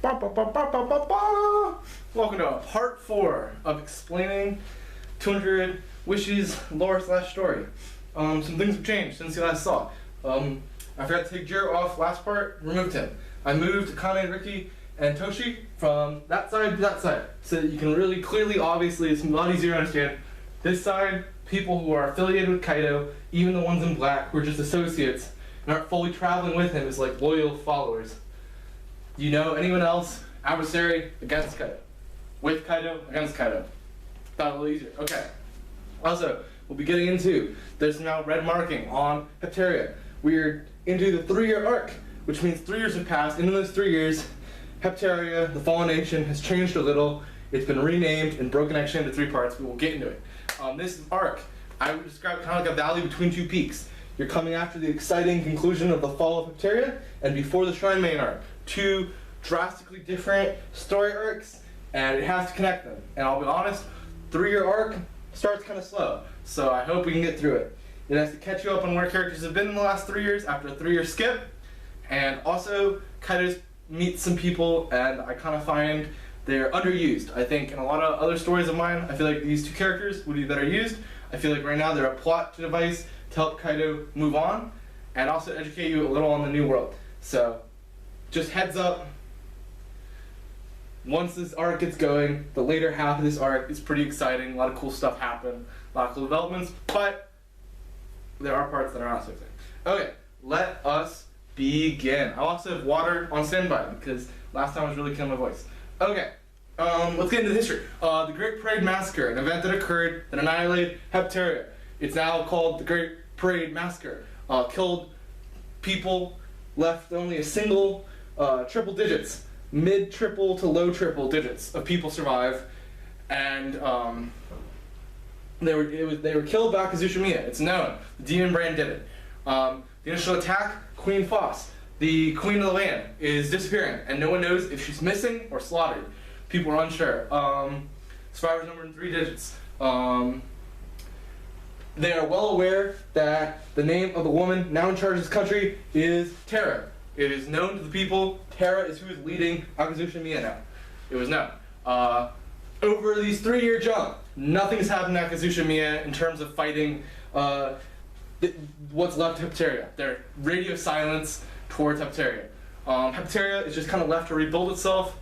Ba, ba, ba, ba, ba, ba, ba. Welcome to part 4 of explaining 200 Wishes lore / story. Some things have changed since you last saw. I forgot to take Jiro off last part, removed him. I moved Kane, Riki, and Toshi from that side to that side, so that you can really clearly, obviously, it's a lot easier to understand. This side, people who are affiliated with Kaido, even the ones in black who are just associates and aren't fully traveling with him, is like loyal followers. You know anyone else? Adversary against Kaido. With Kaido, against Kaido. Thought a little easier. Okay. Also, we'll be getting into, there's now red marking on Heptaria. We're into the 3-year arc, which means 3 years have passed. And in those 3 years, Heptaria, the Fallen Nation, has changed a little. It's been renamed and broken actually into 3 parts, but we'll get into it. This arc, I would describe kind of like a valley between 2 peaks. You're coming after the exciting conclusion of the fall of Heptaria, and before the Shrine Main arc. 2 drastically different story arcs, and it has to connect them. And I'll be honest, 3-year arc starts kind of slow, so I hope we can get through it. It has to catch you up on where characters have been in the last 3 years after a 3-year skip, and also Kaido meets some people, and I kind of find they're underused. I think in a lot of other stories of mine, I feel like these 2 characters would be better used. I feel like right now they're a plot device to help Kaido move on, and also educate you a little on the new world. So, just heads up, once this arc gets going, the later half of this arc is pretty exciting. A lot of cool stuff happen, a lot of cool developments, but there are parts that are not so exciting. Okay, let us begin. I also have water on standby because last time I was really killing my voice. Okay, let's get into the history. The Great Parade Massacre, an event that occurred that annihilated Heptaria. It's now called the Great Parade Massacre. Killed people, left only a single triple digits, mid-triple to low-triple digits of people survive, and they were killed by Akazushimiya. It's known. The Demon Brand did it. The initial attack, Queen Foss, the queen of the land, is disappearing, and no one knows if she's missing or slaughtered. People are unsure. Survivors number in 3 digits. They are well aware that the name of the woman now in charge of this country is Terra. It is known to the people. Terra is who is leading Akazushimiya now. It was known. Over these 3-year jump, nothing's happened to Akazushimiya in terms of fighting what's left of Heptaria. They're radio silence towards Heptaria. Heptaria is just kind of left to rebuild itself,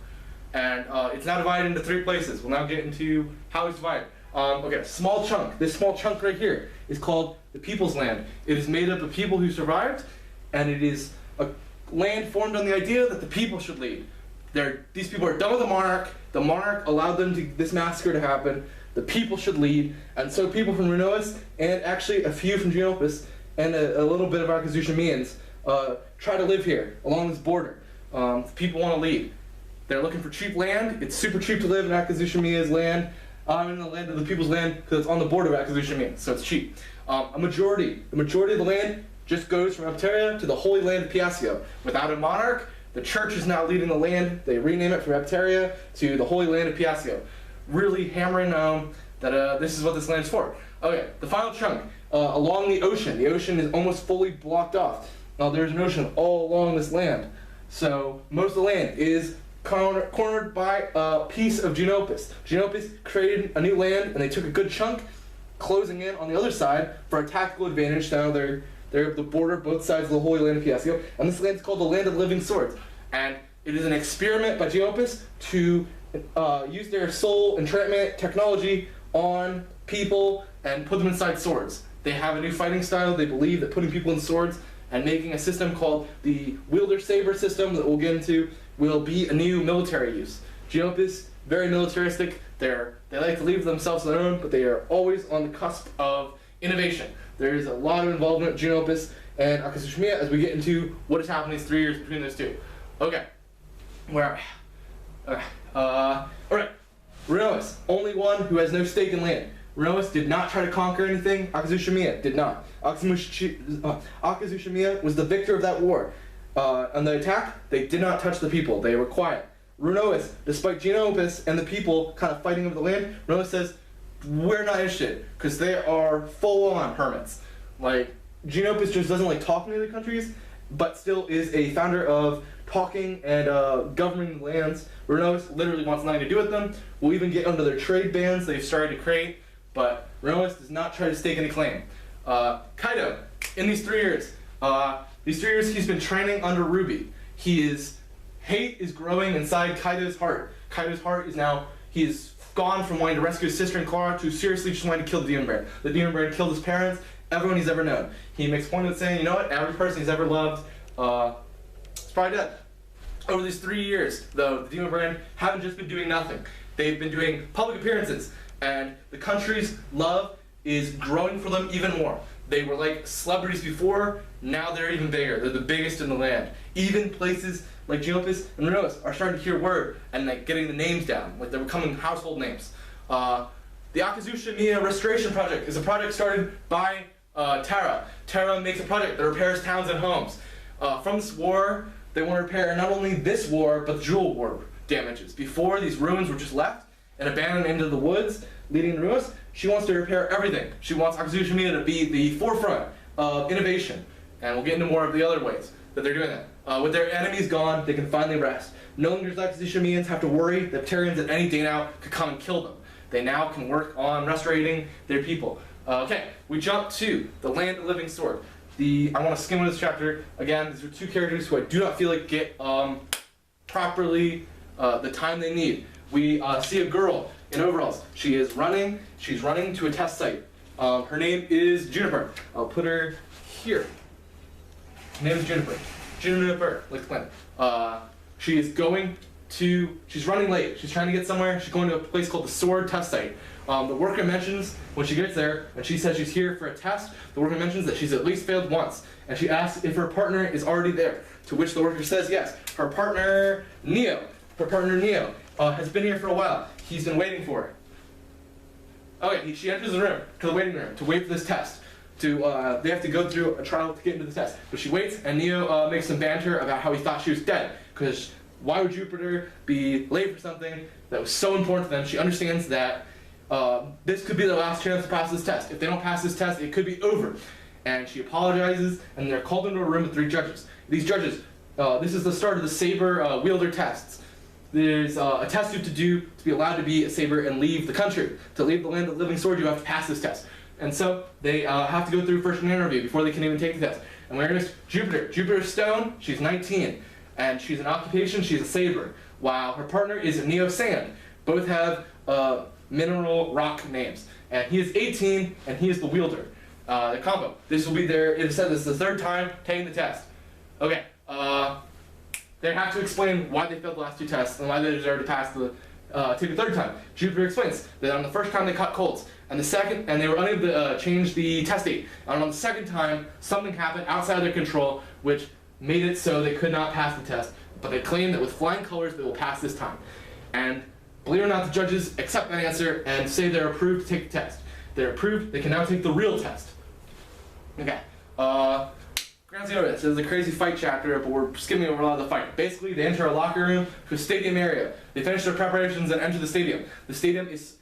and it's now divided into 3 places. We'll now get into how it's divided. Okay, small chunk. This small chunk right here is called the People's Land. It is made up of people who survived, and it is a land formed on the idea that the people should lead. These people are done with the monarch. The monarch allowed this massacre to happen. The people should lead, and so people from Renois, and actually a few from Geonopus, and a little bit of Akazushimiyans, try to live here, along this border. People want to lead. They're looking for cheap land. It's super cheap to live in Akazushimiya's land. I'm in the land of the people's land because it's on the border of Akazushimiya, so it's cheap. The majority of the land just goes from Heptaria to the Holy Land of Piasio. Without a monarch, the church is now leading the land. They rename it from Heptaria to the Holy Land of Piasio. Really hammering home that this is what this land's for. Okay, the final chunk, along the ocean. The ocean is almost fully blocked off. Now there's an ocean all along this land. So most of the land is cornered by a piece of Geonopus. Geonopus created a new land, and they took a good chunk, closing in on the other side for a tactical advantage. Now they're at the border, both sides of the Holy Land of Piasio, and this land is called the Land of Living Swords. And it is an experiment by Geonopus to use their soul entrapment technology on people and put them inside swords. They have a new fighting style. They believe that putting people in swords and making a system called the Wielder Saber system that we'll get into will be a new military use. Geonopus, very militaristic. They like to leave themselves alone, but they are always on the cusp of innovation. There is a lot of involvement with Geonopus and Akazushimiya as we get into what has happened these 3 years between those 2. Okay, where are we? Okay. Alright. Renois, only one who has no stake in land. Renois did not try to conquer anything. Akazushimiya did not. Akazushimiya was the victor of that war. On the attack, they did not touch the people. They were quiet. Renois, despite Geonopus and the people kind of fighting over the land, Renois says, we're not interested, because they are full-on hermits. Like, Geonopus just doesn't like talking to the countries, but still is a founder of talking and governing the lands. Renois literally wants nothing to do with them. We'll even get under their trade bans they've started to create, but Renois does not try to stake any claim. Kaido, in these 3 years, he's been training under Ruby. Hate is growing inside Kaido's heart. Kaido's heart is now, he's gone from wanting to rescue his sister and Clara to seriously just wanting to kill the Demon Brand. The Demon Brand killed his parents, everyone he's ever known. He makes a point of saying, you know what, every person he's ever loved is probably dead. Over these 3 years, though, the Demon Brand haven't just been doing nothing. They've been doing public appearances, and the country's love is growing for them even more. They were like celebrities before, now they're even bigger. They're the biggest in the land. Even places like Geonosis and Renois are starting to hear word and like getting the names down, like they're becoming household names. The Akazusha Miya Restoration Project is a project started by Tara. Tara makes a project that repairs towns and homes. From this war, they want to repair not only this war, but the Jewel War damages. Before, these ruins were just left and abandoned into the woods, leading to Renois. She wants to repair everything. She wants Akazusha Miya to be the forefront of innovation. And we'll get into more of the other ways that they're doing that. With their enemies gone, they can finally rest. No longer does Akazusha Miyans have to worry that Pterians at any day now could come and kill them. They now can work on restoring their people. Okay, we jump to the Land of Living Sword. I want to skim over this chapter. Again, these are 2 characters who I do not feel like get properly the time they need. We see a girl in overalls. She's running to a test site. Her name is Juniper. I'll put her here. Her name is Juniper. Juniper, like the planet. She's running late. She's trying to get somewhere. She's going to a place called the Sword Test Site. The worker mentions when she gets there, and she says she's here for a test, the worker mentions that she's at least failed once. And she asks if her partner is already there, to which the worker says yes. Her partner, Neo, has been here for a while. He's been waiting for her. Okay, she enters the room, to the waiting room, to wait for this test. They have to go through a trial to get into the test. But she waits, and Neo makes some banter about how he thought she was dead. Because why would Jupiter be late for something that was so important to them? She understands that this could be their last chance to pass this test. If they don't pass this test, it could be over. And she apologizes, and they're called into a room with 3 judges. These judges, this is the start of the saber wielder tests. There's a test you have to do to be allowed to be a saber and leave the country. To leave the Land of the Living Sword, you have to pass this test. And so they have to go through first an interview before they can even take the test. And where's Jupiter? Jupiter Stone, she's 19. And she's an occupation, she's a saber. While her partner is Neo Sand. Both have mineral rock names. And he is 18, and he is the wielder. The combo. This will be it is said this is the 3rd time taking the test. Okay, they have to explain why they failed the last 2 tests and why they deserve to pass take the 3rd time. Jupiter explains that on the first time they caught colds, and they were unable to change the test date. And on the 2nd time, something happened outside of their control, which made it so they could not pass the test. But they claim that with flying colors, they will pass this time. And believe it or not, the judges accept that answer and say they're approved to take the test. They're approved, they can now take the real test. Okay. Ground Zero, this is a crazy fight chapter, but we're skimming over a lot of the fight. Basically, they enter a locker room to a stadium area. They finish their preparations and enter the stadium. The stadium is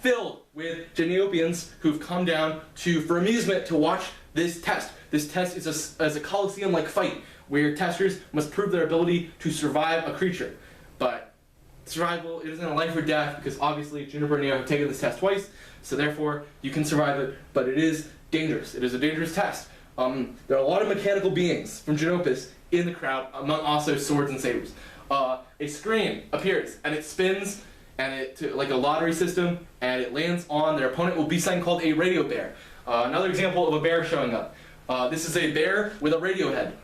filled with Geniopians who've come down for amusement to watch this test. This test is a Colosseum-like fight where testers must prove their ability to survive a creature. But survival, it isn't a life or death, because obviously Juniper and Neo have taken this test twice, so therefore you can survive it, but it is dangerous. It is a dangerous test. There are a lot of mechanical beings from Genopus in the crowd, among also swords and sabers. A screen appears, and it spins, and like a lottery system, and it lands on their opponent. Will be something called a radio bear. Another example of a bear showing up. This is a bear with a radio head.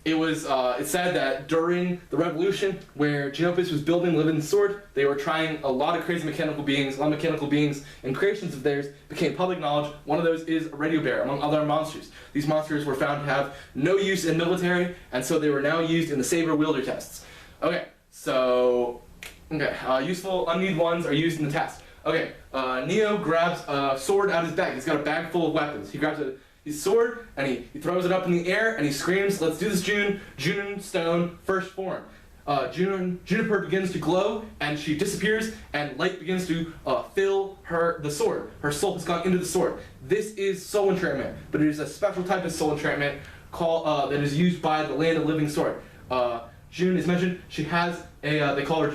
It's said that during the revolution, where Genopus was building the Living Sword, they were trying a lot of crazy mechanical beings. A lot of mechanical beings and creations of theirs became public knowledge. One of those is a radio bear, among other monsters. These monsters were found to have no use in military, and so they were now used in the saber wielder tests. Okay, so useful unneeded ones are used in the test. Okay, Neo grabs a sword out of his bag. He's got a bag full of weapons. He grabs his sword, and he throws it up in the air, and he screams, "Let's do this, June! June Stone, first form." Juniper begins to glow, and she disappears, and light begins to fill the sword. Her soul has gone into the sword. This is soul entrainment, but it is a special type of soul entrainment that is used by the land of living sword. June is mentioned. She has they call her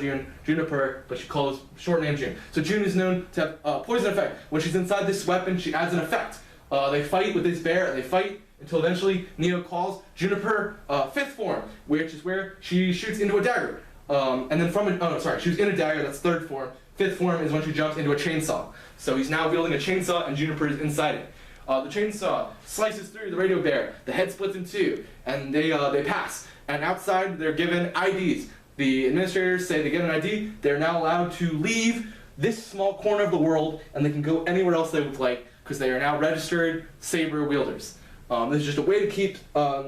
Juniper, but she calls short name June. So June is known to have a poison effect. When she's inside this weapon, she adds an effect. They fight with this bear, and they fight until eventually Neo calls Juniper fifth form, which is where she shoots into a dagger. And then she was in a dagger, that's third form. Fifth form is when she jumps into a chainsaw. So he's now wielding a chainsaw, and Juniper is inside it. The chainsaw slices through the radio bear, the head splits in two, and they pass. And outside, they're given IDs. The administrators say they get an ID, they're now allowed to leave this small corner of the world, and they can go anywhere else they would like, because they are now registered saber wielders. This is just a way to keep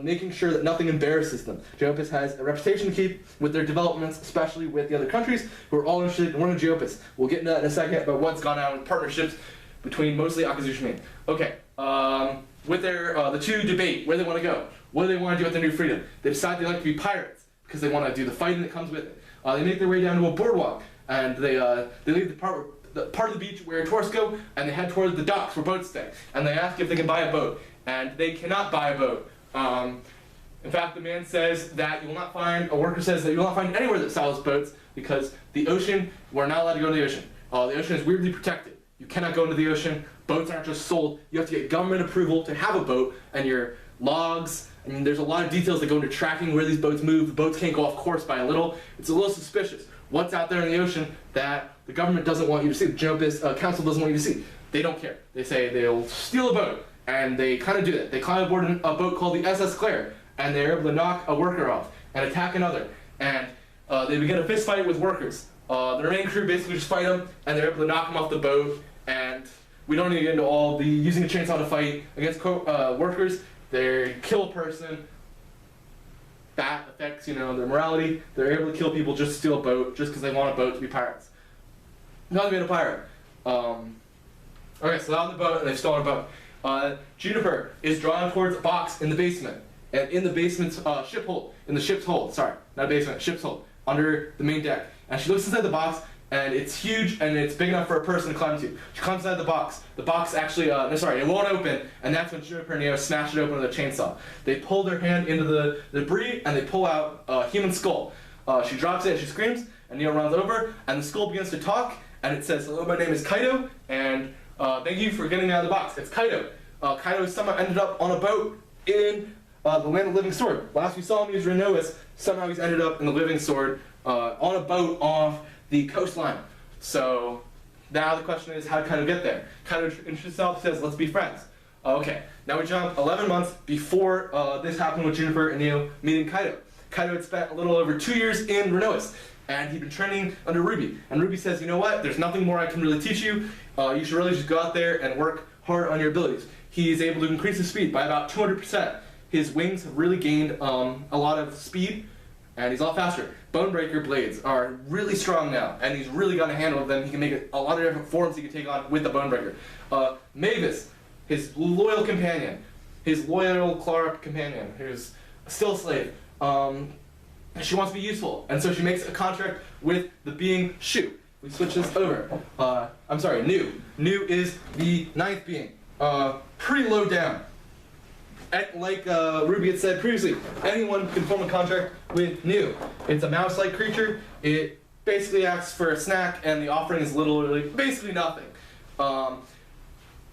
making sure that nothing embarrasses them. Geopus has a reputation to keep with their developments, especially with the other countries who are all interested in one of Geopus. We'll get into that in a second about what's gone on with partnerships between mostly Akazushimin. Okay, with the two debate where they want to go. What do they want to do with their new freedom? They decide they like to be pirates because they want to do the fighting that comes with it. They make their way down to a boardwalk, and they leave the part of the beach where tourists go, and they head towards the docks where boats stay. And they ask if they can buy a boat, and they cannot buy a boat. In fact, the man says that a worker says that you will not find anywhere that sells boats because the ocean, we're not allowed to go to the ocean. The ocean is weirdly protected. You cannot go into the ocean. Boats aren't just sold. You have to get government approval to have a boat, and your logs. I mean, there's a lot of details that go into tracking where these boats move. The boats can't go off course by a little. It's a little suspicious. What's out there in the ocean that the government doesn't want you to see, the Geopus Council doesn't want you to see? They don't care. They say they'll steal a boat, and they kind of do that. They climb aboard a boat called the SS Claire, and they're able to knock a worker off and attack another. And they begin a fist fight with workers. The remaining crew basically just fight them, and they're able to knock them off the boat. And we don't need to get into all the using a chainsaw to fight against workers. They kill a person. That affects, their morality. They're able to kill people just to steal a boat, just because they want a boat to be pirates. Not to be a pirate. Okay, so they're on the boat, and they've stolen a boat. Juniper is drawn towards a box in the basement. And in the basement's ship's hold, ship's hold, under the main deck. And she looks inside the box, and it's huge, and it's big enough for a person to climb to. She climbs inside the box. The box actually, it won't open, and that's when Juniper and Neo smash it open with a chainsaw. They pull their hand into the debris, and they pull out a human skull. She drops it, and she screams, and Neo runs over, and the skull begins to talk, and it says, "Hello, my name is Kaido, and thank you for getting out of the box. It's Kaido." Kaido somehow ended up on a boat in the land of living sword. Last we saw him, he was Rainobu. Somehow he's ended up in the living sword on a boat off the coastline. So now the question is, how did Kaido get there? Kaido introduces himself, says, "Let's be friends." Okay, now we jump 11 months before this happened with Juniper and Neo meeting Kaido. Kaido had spent a little over 2 years in Rainobu, and he'd been training under Ruby. And Ruby says, "You know what? There's nothing more I can really teach you. You should really just go out there and work hard on your abilities." He's able to increase his speed by about 200%. His wings have really gained a lot of speed, and he's a lot faster. Bonebreaker blades are really strong now, and he's really got a handle of them. He can make a lot of different forms he can take on with the Bonebreaker. Mavis, his loyal companion, his loyal Clark companion, who's still a slave, she wants to be useful, and so she makes a contract with the being Shu. We switch this over. Nu. Nu is the 9th being. Pretty low down. Like Ruby had said previously, anyone can form a contract with Nu. It's a mouse-like creature. It basically asks for a snack, and the offering is literally basically nothing.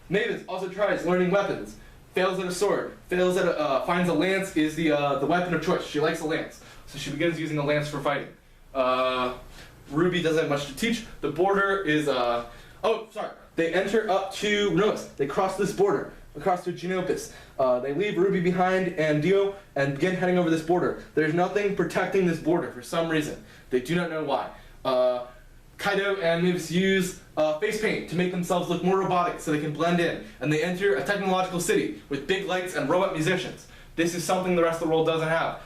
Mavis also tries learning weapons. Fails at a sword. Finds a lance is the weapon of choice. She likes a lance, so she begins using a lance for fighting. Ruby doesn't have much to teach. The border is They enter up to Rainobu. They cross this border. Across to Geopus. They leave Ruby behind and Dio and begin heading over this border. There's nothing protecting this border for some reason. They do not know why. Kaido and Mavis use face paint to make themselves look more robotic so they can blend in. And they enter a technological city with big lights and robot musicians. This is something the rest of the world doesn't have.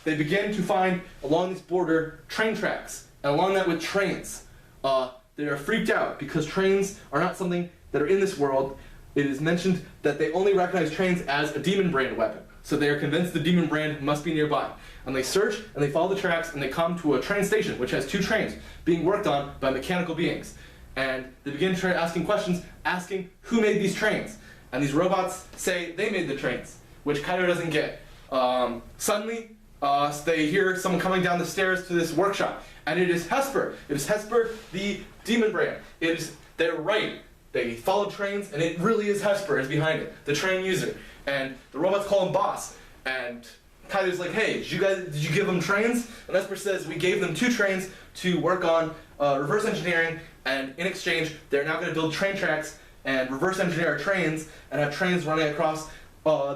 They begin to find along this border train tracks, and along that with trains. They are freaked out because trains are not something that are in this world. It is mentioned that they only recognize trains as a demon brand weapon, so they are convinced the demon brand must be nearby. And they search, and they follow the tracks, and they come to a train station, which has 2 trains being worked on by mechanical beings. And they begin asking questions, asking who made these trains. And these robots say they made the trains. which Kaido doesn't get. Suddenly, they hear someone coming down the stairs to this workshop, and it is Hesper. It is Hesper, the demon brand. They're right. They follow trains, and it really is Hesper is behind it, the train user. And the robots call him boss. And Kaido's like, hey, did you give them trains? And Hesper says, we gave them 2 trains to work on reverse engineering, and in exchange, they're now going to build train tracks and reverse engineer our trains and have trains running across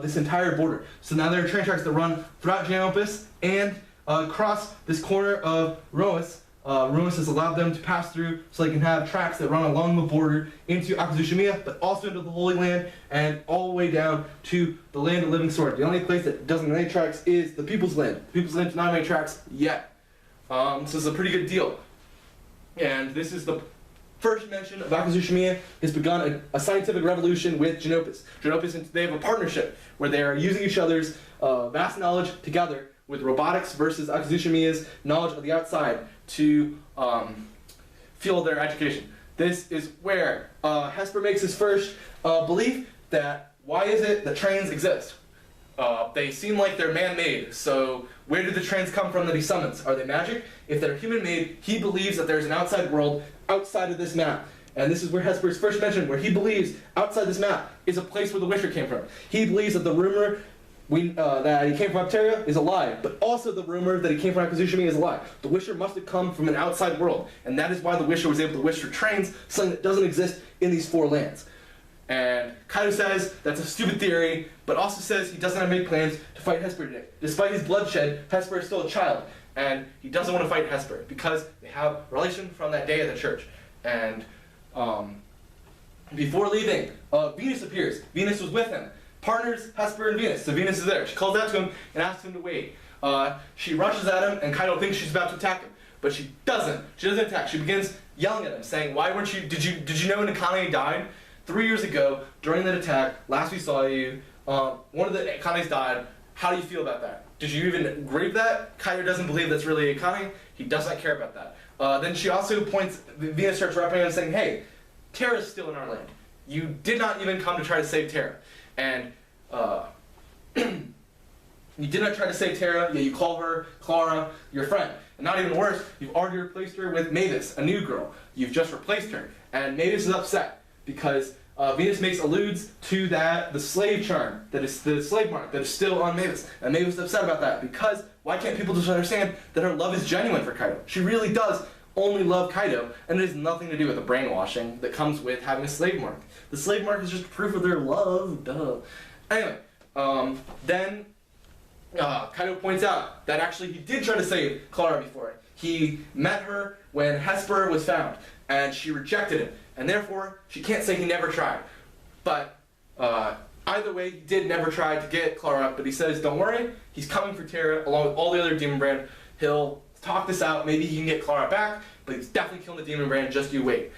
this entire border. So now there are train tracks that run throughout Geonosis and across this corner of Roas. Roas has allowed them to pass through so they can have tracks that run along the border into Akazushimiya, but also into the Holy Land and all the way down to the Land of Living Sword. The only place that doesn't have any tracks is the People's Land. The People's Land does not have any tracks yet. So this is a pretty good deal. And this is the first mention of Akazushimiya has begun a scientific revolution with Geonosis. Geonosis, they have a partnership where they are using each other's vast knowledge together with robotics versus Akazushimiya's knowledge of the outside to fuel their education. This is where Hesper makes his first belief that why is it that trains exist? They seem like they're man-made, so where do the trains come from that he summons? Are they magic? If they're human-made, he believes that there's an outside world outside of this map. And this is where Hesper's first mentioned, where he believes outside this map is a place where the Wisher came from. He believes that the rumor that he came from Apteria is a lie, but also the rumor that he came from Akazushimiya is a lie. The Wisher must have come from an outside world, and that is why the Wisher was able to wish for trains, something that doesn't exist in these 4 lands. And Kaido says that's a stupid theory, but also says he doesn't have any plans to fight Hesper today. Despite his bloodshed, Hesper is still a child, and he doesn't want to fight Hesper because they have a relation from that day at the church. And before leaving, Venus appears. Venus was with him. Partners, Hesper and Venus. So Venus is there. She calls out to him and asks him to wait. She rushes at him, and Kaido thinks she's about to attack him, but she doesn't. She doesn't attack. She begins yelling at him, saying, "Why weren't you? Did you know Nakane died 3 years ago during that attack? Last we saw you, one of the Akanes died. How do you feel about that? Did you even grieve that?" Kaido doesn't believe that's really Akane. He doesn't care about that. Then she also points. Venus starts rapping and saying, "Hey, Terra's still in our land. You did not even come to try to save Terra. And you did not try to save Terra, yet you call her, Clara, your friend. And not even worse, you've already replaced her with Mavis, a new girl. You've just replaced her. And Mavis is upset because Venus alludes to the slave charm, that is the slave mark that is still on Mavis. And Mavis is upset about that because why can't people just understand that her love is genuine for Kaido? She really does only love Kaido, and it has nothing to do with the brainwashing that comes with having a slave mark. The slave mark is just proof of their love, duh. Anyway, then Kaido points out that actually he did try to save Clara before. He met her when Hesper was found, and she rejected him, and therefore she can't say he never tried. But either way, he did never try to get Clara, but he says, don't worry, he's coming for Terra along with all the other Demon Brand. He'll talk this out, maybe he can get Clara back, but he's definitely killing the Demon Brand, just you wait.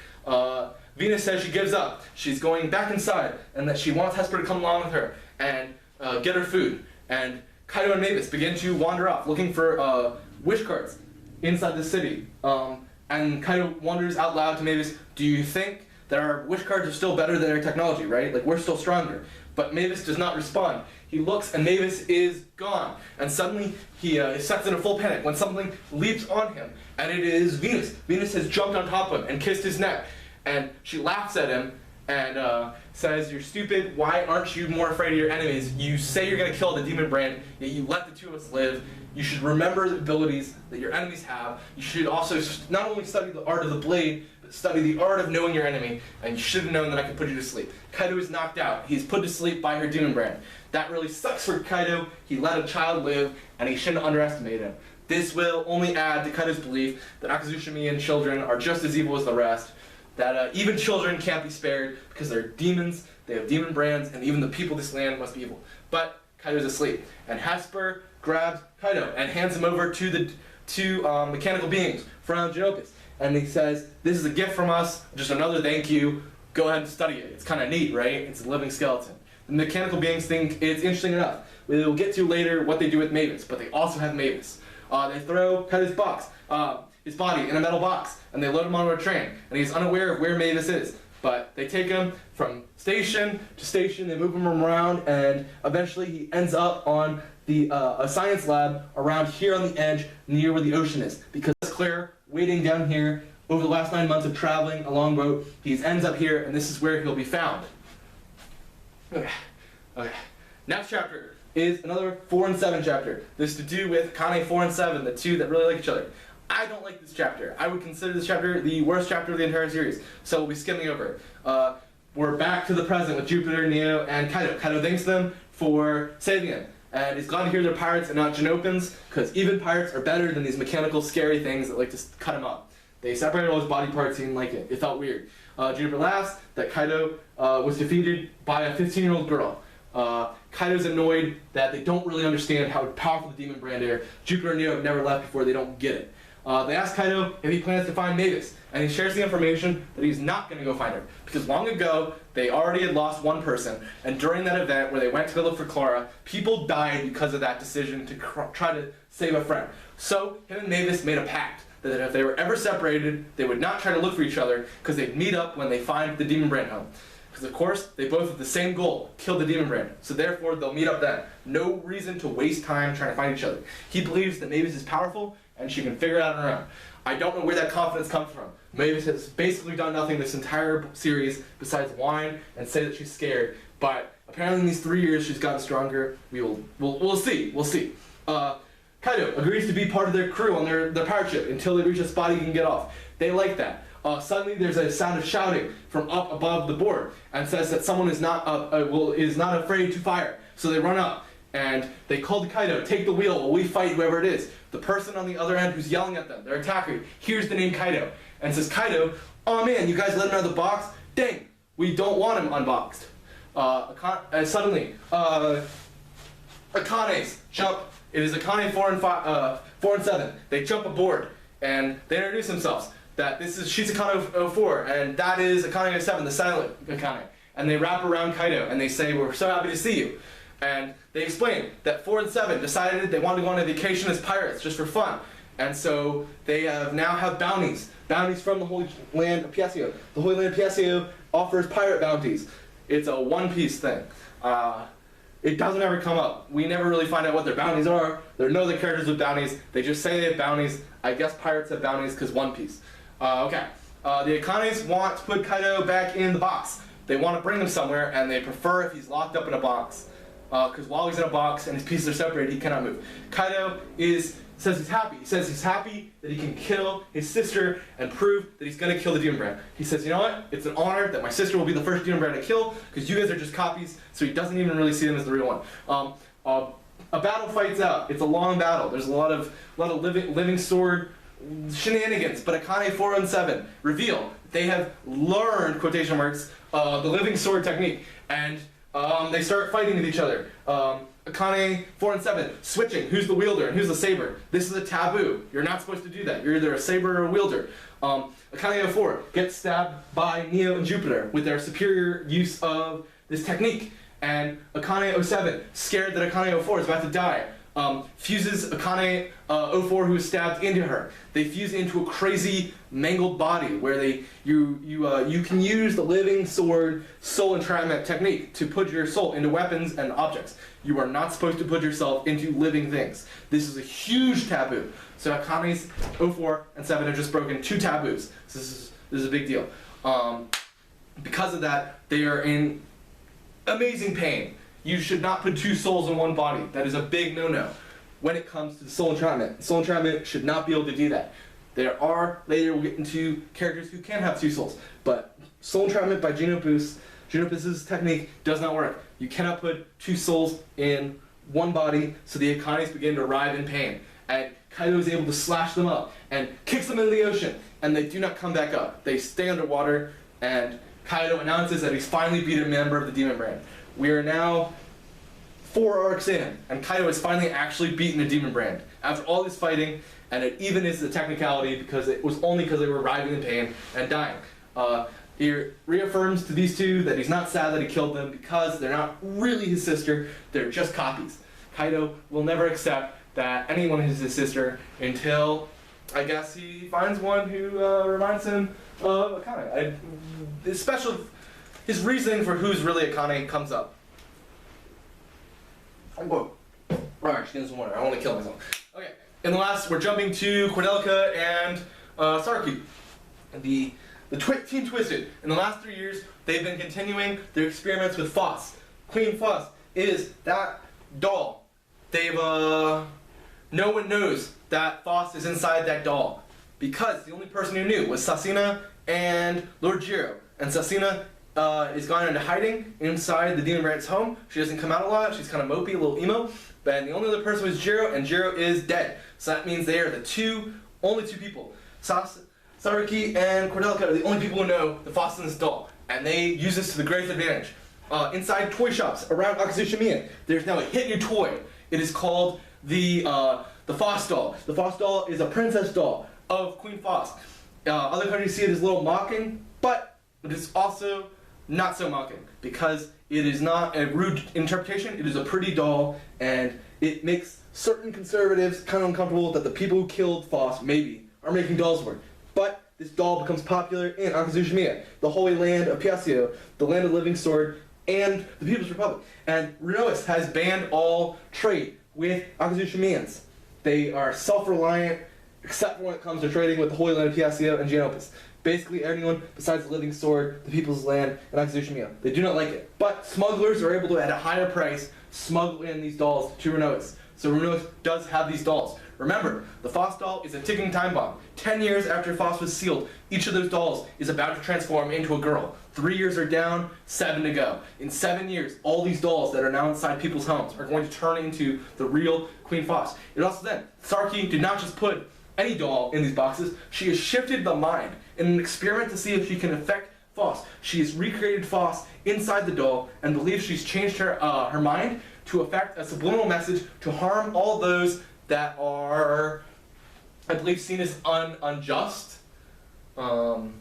Venus says she gives up. She's going back inside, and that she wants Hesper to come along with her and get her food. And Kaido and Mavis begin to wander off, looking for wish cards inside the city. And Kaido wonders out loud to Mavis, do you think that our wish cards are still better than our technology, right? Like, we're still stronger. But Mavis does not respond. He looks, and Mavis is gone. And suddenly, he sets in a full panic when something leaps on him. And it is Venus. Venus has jumped on top of him and kissed his neck. And she laughs at him and says, you're stupid. Why aren't you more afraid of your enemies? You say you're going to kill the Demon Brand, yet you let the two of us live. You should remember the abilities that your enemies have. You should also not only study the art of the blade, but study the art of knowing your enemy. And you should have known that I could put you to sleep. Kaido is knocked out. He's put to sleep by her Demon Brand. That really sucks for Kaido. He let a child live, and he shouldn't underestimate him. This will only add to Kaido's belief that Akazushimi and children are just as evil as the rest. That even children can't be spared because they're demons, they have demon brands, and even the people of this land must be evil. But Kaido's asleep, and Hesper grabs Kaido and hands him over to the two mechanical beings from Geonosis. And he says, this is a gift from us, just another thank you, go ahead and study it. It's kind of neat, right? It's a living skeleton. The mechanical beings think it's interesting enough. We'll get to later what they do with Mavis, but they also have Mavis. They throw Kaido's his body in a metal box, and they load him onto a train, and he's unaware of where Mavis is. But they take him from station to station, they move him around, and eventually he ends up on a science lab around here on the edge near where the ocean is. Because it's clear, waiting down here, over the last 9 months of traveling a long boat, he ends up here, and this is where he'll be found. Okay. Next chapter is another 4 and 7 chapter. This is to do with Akane 4 and 7, the two that really like each other. I don't like this chapter. I would consider this chapter the worst chapter of the entire series, so we'll be skimming over it. We're back to the present with Jupiter, Neo, and Kaido. Kaido thanks them for saving him, and he's glad to hear they're pirates and not Genopans, because even pirates are better than these mechanical, scary things that like to cut him up. They separated all his body parts, he didn't like it. It felt weird. Juniper laughs that Kaido was defeated by a 15-year-old girl. Kaido's annoyed that they don't really understand how powerful the demon brand are. Jupiter and Neo have never left before, they don't get it. They ask Kaido if he plans to find Mavis, and he shares the information that he's not going to go find her. Because long ago, they already had lost one person, and during that event where they went to go look for Clara, people died because of that decision to try to save a friend. So, him and Mavis made a pact that if they were ever separated, they would not try to look for each other, because they'd meet up when they find the demon brand home. Because of course, they both have the same goal, kill the demon brand. So therefore, they'll meet up then. No reason to waste time trying to find each other. He believes that Mavis is powerful, and she can figure it out on her own. I don't know where that confidence comes from. Mavis has basically done nothing this entire series besides whine and say that she's scared. But apparently in these 3 years, she's gotten stronger. We'll see. Kaido agrees to be part of their crew on their pirate ship until they reach a spot he can get off. They like that. Suddenly there's a sound of shouting from up above the board and says that someone is not afraid to fire. So they run up and they call to Kaido, take the wheel while we fight whoever it is. The person on the other end who's yelling at them, their attacker, hears the name Kaido and says, Kaido, oh man, you guys let him out of the box? Dang, we don't want him unboxed. Suddenly, Akane's jump. It is Akane 4 and 7. They jump aboard and they introduce themselves. That she's Akane 04 and that is Akane 07, the silent Akane. And they wrap around Kaido and they say, we're so happy to see you. And they explain that 4 and 7 decided they wanted to go on a vacation as pirates just for fun. And so they now have bounties. Bounties from the Holy Land of Piasio. The Holy Land of Piasio offers pirate bounties. It's a one-piece thing. It doesn't ever come up. We never really find out what their bounties are. There are no other characters with bounties. They just say they have bounties. I guess pirates have bounties because One Piece. The Akanes want to put Kaido back in the box. They want to bring him somewhere, and they prefer if he's locked up in a box. Because while he's in a box and his pieces are separated, he cannot move. Kaido says he's happy. He says he's happy that he can kill his sister and prove that he's going to kill the demon brand. He says, you know what? It's an honor that my sister will be the first demon brand to kill, because you guys are just copies, so he doesn't even really see them as the real one. A battle fights out. It's a long battle. There's a lot of living sword shenanigans, but Akane 4 and 7 reveal they have learned, quotation marks, the living sword technique, and they start fighting with each other. Akane 4 and 7 switching who's the wielder and who's the saber. This is a taboo. You're not supposed to do that. You're either a saber or a wielder. Akane 04 gets stabbed by Neo and Jupiter with their superior use of this technique, and Akane 07, scared that Akane 04 is about to die, fuses Akane 04 who is stabbed into her. They fuse into a crazy mangled body where you can use the living sword soul entrapment technique to put your soul into weapons and objects. You are not supposed to put yourself into living things. This is a huge taboo. So Akane's 04 and 7 have just broken 2 taboos. So this is a big deal. Because of that, they are in amazing pain. You should not put 2 souls in one body. That is a big no-no when it comes to soul entrapment. Soul entrapment should not be able to do that. There are, later we'll get into characters who can have 2 souls, but soul entrapment by Genopus' technique does not work. You cannot put 2 souls in one body, so the Akanes begin to writhe in pain. And Kaido is able to slash them up and kicks them into the ocean, and they do not come back up. They stay underwater, and Kaido announces that he's finally beat a member of the Demon Brand. We are now 4 arcs in, and Kaido has finally actually beaten a Demon Brand. After all this fighting, and it even is the technicality because it was only because they were writhing in pain and dying. He reaffirms to these 2 that he's not sad that he killed them because they're not really his sister, they're just copies. Kaido will never accept that anyone is his sister until I guess he finds one who reminds him of Akane. His reasoning for who's really Akane comes up. Whoa. Alright, just getting some water. I want to kill myself. Okay, in the last, we're jumping to Cordelka and Sarki. The Team Twisted. In the last 3 years, they've been continuing their experiments with Foss. Queen Foss is that doll. No one knows that Foss is inside that doll, because the only person who knew was Sasina and Lord Jiro. And Sasina is gone into hiding inside the Demon Brand's home. She doesn't come out a lot. She's kind of mopey, a little emo. And the only other person was Jiro, and Jiro is dead. So that means they are the only two people. Saraki and Cordelka are the only people who know the Foss in this doll, and they use this to the greatest advantage. Inside toy shops around Akazushimiya, there's now a hit new toy. It is called the Foss doll. The Foss doll is a princess doll of Queen Foss. Other countries see it as a little mocking, but it is also not so mocking, because it is not a rude interpretation. It is a pretty doll, and it makes certain conservatives kind of uncomfortable that the people who killed Foss, maybe, are making dolls for it. But this doll becomes popular in Akazushimiya, the holy land of Piacio, the land of the living sword, and the People's Republic. And Renois has banned all trade with Akazushimiyans. They are self-reliant, except for when it comes to trading with the holy land of Piacio and Gianopus. Basically anyone besides the living sword, the People's land, and Akazushimiya. They do not like it. But smugglers are able to, at a higher price, smuggle in these dolls to Renois. So Renois does have these dolls. Remember, the Foss doll is a ticking time bomb. 10 years after Foss was sealed, each of those dolls is about to transform into a girl. 3 years are down, 7 to go. In 7 years, all these dolls that are now inside people's homes are going to turn into the real Queen Foss. It also then, Sarki did not just put any doll in these boxes, she has shifted the mind in an experiment to see if she can affect Foss. She has recreated Foss inside the doll and believes she's changed her mind to affect a subliminal message to harm all those that are, I believe, seen as unjust. One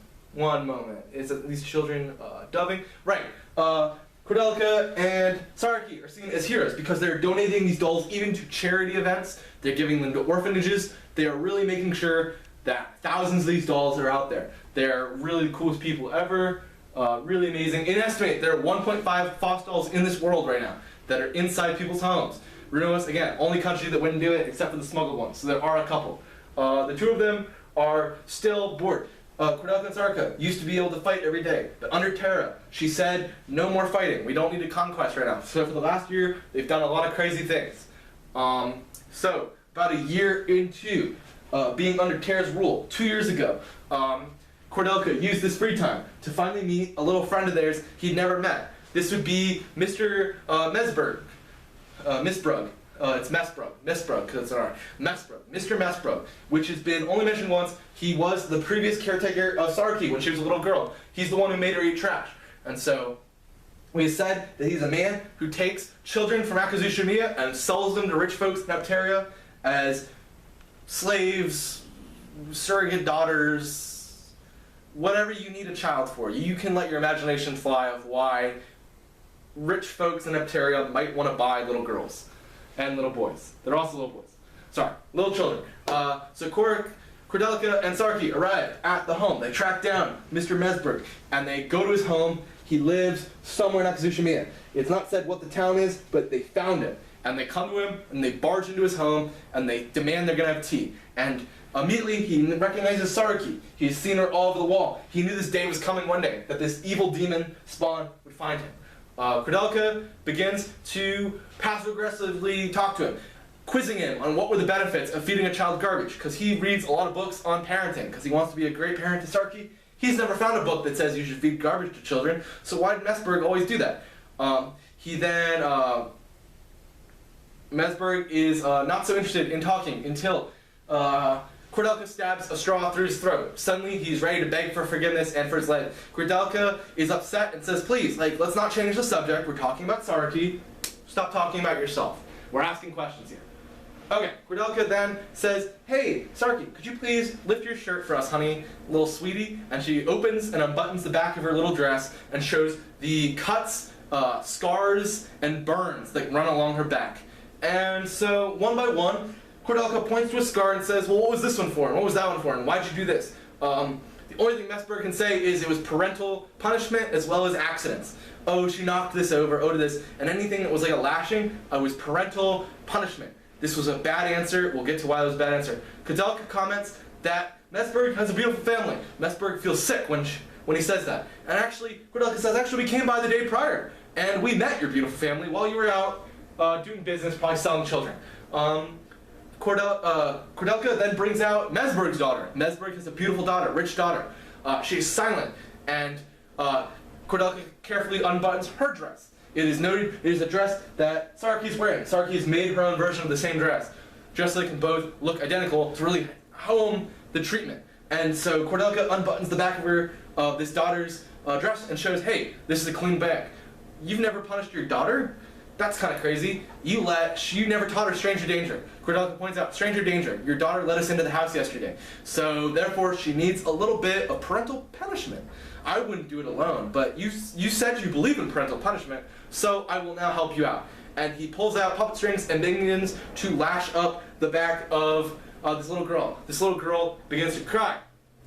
moment. Is it these children dubbing? Right. Cordelka and Saraki are seen as heroes because they're donating these dolls even to charity events. They're giving them to orphanages. They are really making sure that thousands of these dolls are out there. They're really the coolest people ever. Really amazing. In estimate, there are 1.5 Foss dolls in this world right now that are inside people's homes. Renois, again, only country that wouldn't do it except for the smuggled ones. So there are a couple. The two of them are still bored. Cordelka and Sarka used to be able to fight every day, but under Terra, she said, no more fighting. We don't need a conquest right now. So for the last year, they've done a lot of crazy things. So about a year into being under Terra's rule, 2 years ago, Cordelka used this free time to finally meet a little friend of theirs he'd never met. This would be Mr. Mesbrug. It's Mesbrug, because it's an R. Mesbrug, Mr. Mesbrug, which has been only mentioned once. He was the previous caretaker of Sarki when she was a little girl. He's the one who made her eat trash. And so, we said that he's a man who takes children from Akazushimiya and sells them to rich folks in Apteria as slaves, surrogate daughters, whatever you need a child for. You can let your imagination fly of why rich folks in Apteria might want to buy little girls and little boys. They're also little boys. Sorry, little children. So Cordelka and Sarki arrive at the home. They track down Mr. Mesberg and they go to his home. He lives somewhere in Akazushimiya. It's not said what the town is, but they found it. And they come to him and they barge into his home and they demand they're going to have tea. And immediately he recognizes Saraki. He's seen her all over the wall. He knew this day was coming one day, that this evil demon spawn would find him. Cordelka begins to passive-aggressively talk to him, quizzing him on what were the benefits of feeding a child garbage, because he reads a lot of books on parenting, because he wants to be a great parent to Sarki. He's never found a book that says you should feed garbage to children, so why did Mesberg always do that? Mesberg is not so interested in talking until Cordelka stabs a straw through his throat. Suddenly, he's ready to beg for forgiveness and for his leg. Cordelka is upset and says, please, let's not change the subject. We're talking about Saraki. Stop talking about yourself. We're asking questions here. Okay, Cordelka then says, hey, Sarki, could you please lift your shirt for us, honey, little sweetie? And she opens and unbuttons the back of her little dress and shows the cuts, scars, and burns that run along her back. And so, one by one, Kordelka points to a scar and says, well, what was this one for? And what was that one for? And why'd you do this? The only thing Messberg can say is it was parental punishment as well as accidents. Oh, she knocked this over, oh to this. And anything that was like a lashing was parental punishment. This was a bad answer. We'll get to why it was a bad answer. Kordelka comments that Messberg has a beautiful family. Messberg feels sick when he says that. And actually, Kordelka says, actually we came by the day prior. And we met your beautiful family while you were out doing business, probably selling children. Kordelka then brings out Messberg's daughter. Messberg has a beautiful daughter, rich daughter. She's silent, and Kordelka carefully unbuttons her dress. It is noted it is a dress that Saruki's wearing. Saruki's made her own version of the same dress, just so they can both look identical to really home the treatment. And so Kordelka unbuttons the back of her this daughter's dress and shows, hey, this is a clean bag. You've never punished your daughter? That's kind of crazy. You never taught her stranger danger. Kordelka points out, stranger danger. Your daughter let us into the house yesterday. So therefore she needs a little bit of parental punishment. I wouldn't do it alone, but you said you believe in parental punishment, so I will now help you out. And he pulls out puppet strings and begins to lash up the back of this little girl. This little girl begins to cry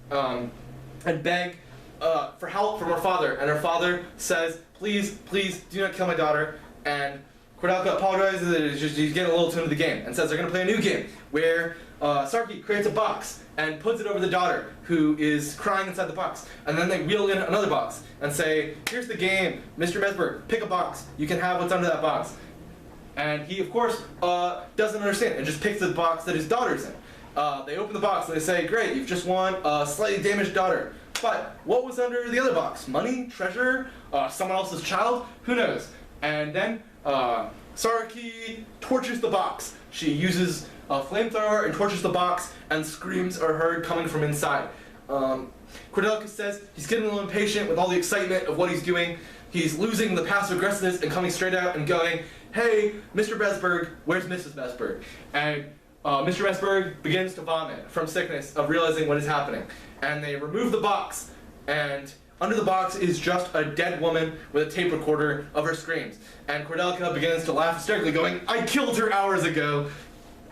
and beg for help from her father. And her father says, please, please do not kill my daughter. And Kordelka apologizes that he's getting a little too into the game and says they're going to play a new game where Saruki creates a box and puts it over the daughter who is crying inside the box. And then they wheel in another box and say, here's the game, Mr. Messberg, pick a box. You can have what's under that box. And he, of course, doesn't understand and just picks the box that his daughter's in. They open the box and they say, great, you've just won a slightly damaged daughter. But what was under the other box? Money? Treasure? Someone else's child? Who knows? And then Saruki torches the box. She uses a flamethrower and torches the box, and screams are heard coming from inside. Kordelka says he's getting a little impatient with all the excitement of what he's doing. He's losing the passive aggressiveness and coming straight out and going, hey, Mr. Messberg, where's Mrs. Messberg? And Mr. Messberg begins to vomit from sickness of realizing what is happening. And they remove the box, and under the box is just a dead woman with a tape recorder of her screams. And Kordelka begins to laugh hysterically, going, I killed her hours ago.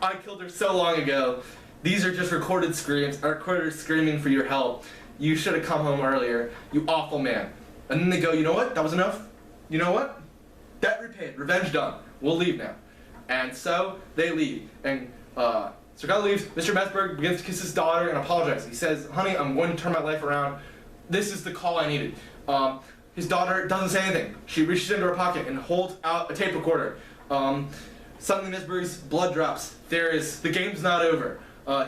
I killed her so long ago. These are just recorded screams, recorders screaming for your help. You should have come home earlier, you awful man. And then they go, you know what? That was enough. You know what? Debt repaid, revenge done. We'll leave now. And so they leave. And Kordelka leaves. Mr. Messberg begins to kiss his daughter and apologize. He says, honey, I'm going to turn my life around. This is the call I needed. His daughter doesn't say anything. She reaches into her pocket and holds out a tape recorder. Suddenly Messberg's blood drops. The game's not over.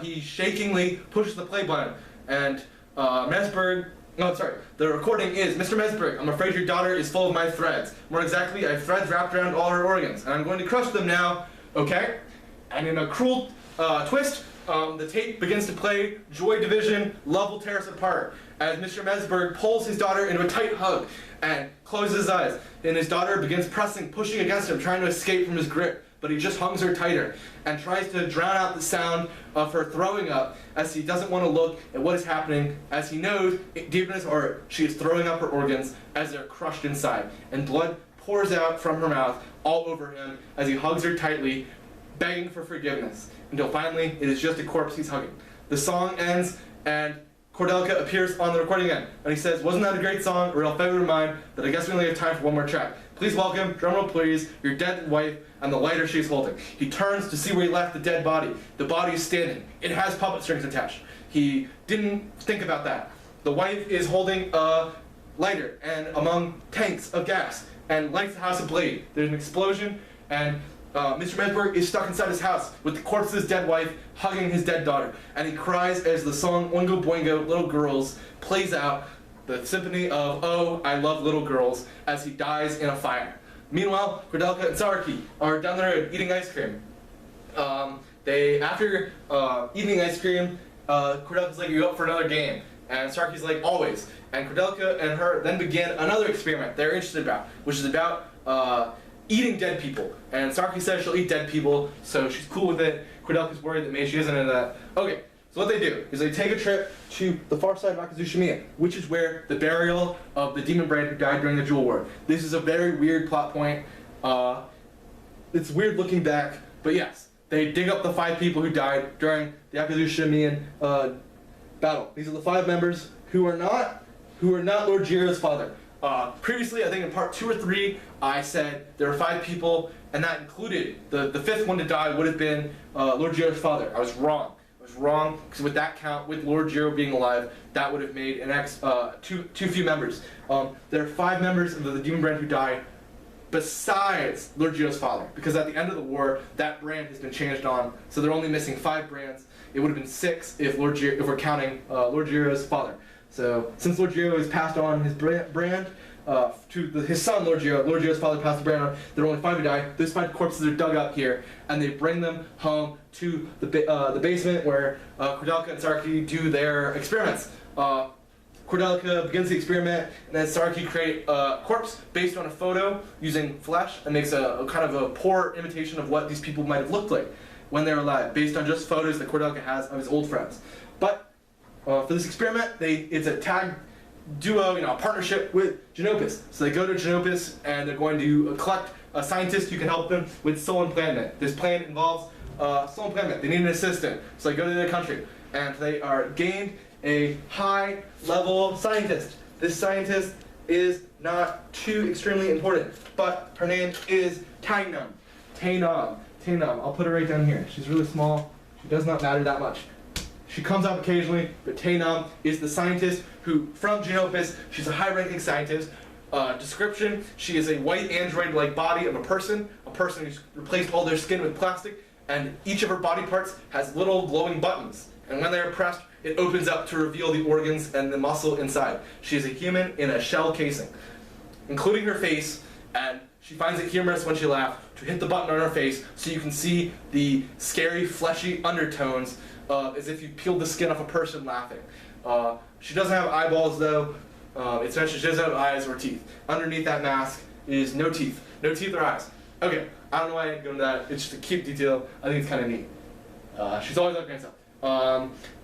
He shakingly pushes the play button, and the recording is, Mr. Messberg, I'm afraid your daughter is full of my threads. More exactly, I have threads wrapped around all her organs, and I'm going to crush them now, okay? And in a cruel twist, the tape begins to play Joy Division, Love Will Tear Us Apart, as Mr. Messberg pulls his daughter into a tight hug and closes his eyes. And his daughter begins pushing against him, trying to escape from his grip. But he just hugs her tighter and tries to drown out the sound of her throwing up, as he doesn't want to look at what is happening, as he knows deep in his heart she is throwing up her organs as they're crushed inside. And blood pours out from her mouth all over him as he hugs her tightly, begging for forgiveness, until finally it is just a corpse he's hugging. The song ends, and Kordelka appears on the recording again, and he says, wasn't that a great song, a real favorite of mine, that I guess we only have time for one more track. Please welcome, drumroll please, your dead wife and the lighter she's holding. He turns to see where he left the dead body. The body is standing. It has puppet strings attached. He didn't think about that. The wife is holding a lighter and among tanks of gas and lights the house ablaze. There's an explosion, and Mr. Messberg is stuck inside his house with the corpse of his dead wife hugging his dead daughter, and he cries as the song Oingo Boingo Little Girls plays out, the symphony of Oh, I Love Little Girls, as he dies in a fire. Meanwhile, Kordelka and Saruki are down the road eating ice cream. After eating ice cream, Kordelka's like, you up for another game? And Saruki's like, always. And Kordelka and her then begin another experiment they're interested about, which is about eating dead people. And Saruki says she'll eat dead people, so she's cool with it. Kordelka's worried that maybe she isn't into that. Okay, so what they do is they take a trip to the far side of Akazushimiya, which is where the burial of the demon brain who died during the Jewel War. This is a very weird plot point. It's weird looking back, but yes. they dig up the 5 people who died during the Akuzushimen battle. These are the 5 members who are not Lord Jiro's father. Previously, I think in part 2 or 3, I said there were 5 people, and that included the 5th one to die would have been Lord Jiro's father. I was wrong. Because with that count, with Lord Jiro being alive, that would have made too few members. There are 5 members of the demon brand who died besides Lord Jiro's father, because at the end of the war, that brand has been changed on, so they're only missing 5 brands. It would have been 6 if we're counting Lord Jiro's father. So since Lord Jiro has passed on his brand to his son Lord Jiro's father passed the brand on, there are only 5 who die. Those 5 corpses are dug up here, and they bring them home to the basement where Kordelica and Sarki do their experiments. Kordelica begins the experiment, and then Sarki creates a corpse based on a photo using flesh, and makes a kind of a poor imitation of what these people might have looked like when they were alive, based on just photos that Kordelica has of his old friends. But for this experiment, it's a tag duo, a partnership with Genopus. So they go to Genopus, and they're going to collect a scientist who can help them with soul implantment. This plan involves soul implantment. They need an assistant, so they go to their country, and they are gained a high-level scientist. This scientist is not too extremely important, but her name is Tainam. I'll put her right down here. She's really small. She does not matter that much. She comes up occasionally, but Tainam is the scientist who, from Genopus, she's a high-ranking scientist. Description: she is a white android-like body of a person who's replaced all their skin with plastic, and each of her body parts has little glowing buttons. And when they're pressed, it opens up to reveal the organs and the muscle inside. She is a human in a shell casing, including her face, and she finds it humorous when she laughs to hit the button on her face so you can see the scary, fleshy undertones as if you peeled the skin off a person laughing. She doesn't have eyeballs though. It's mentioned she doesn't have eyes or teeth. Underneath that mask is no teeth. No teeth or eyes. Okay, I don't know why I didn't go into that. It's just a cute detail. I think it's kind of neat. She's always like grandson.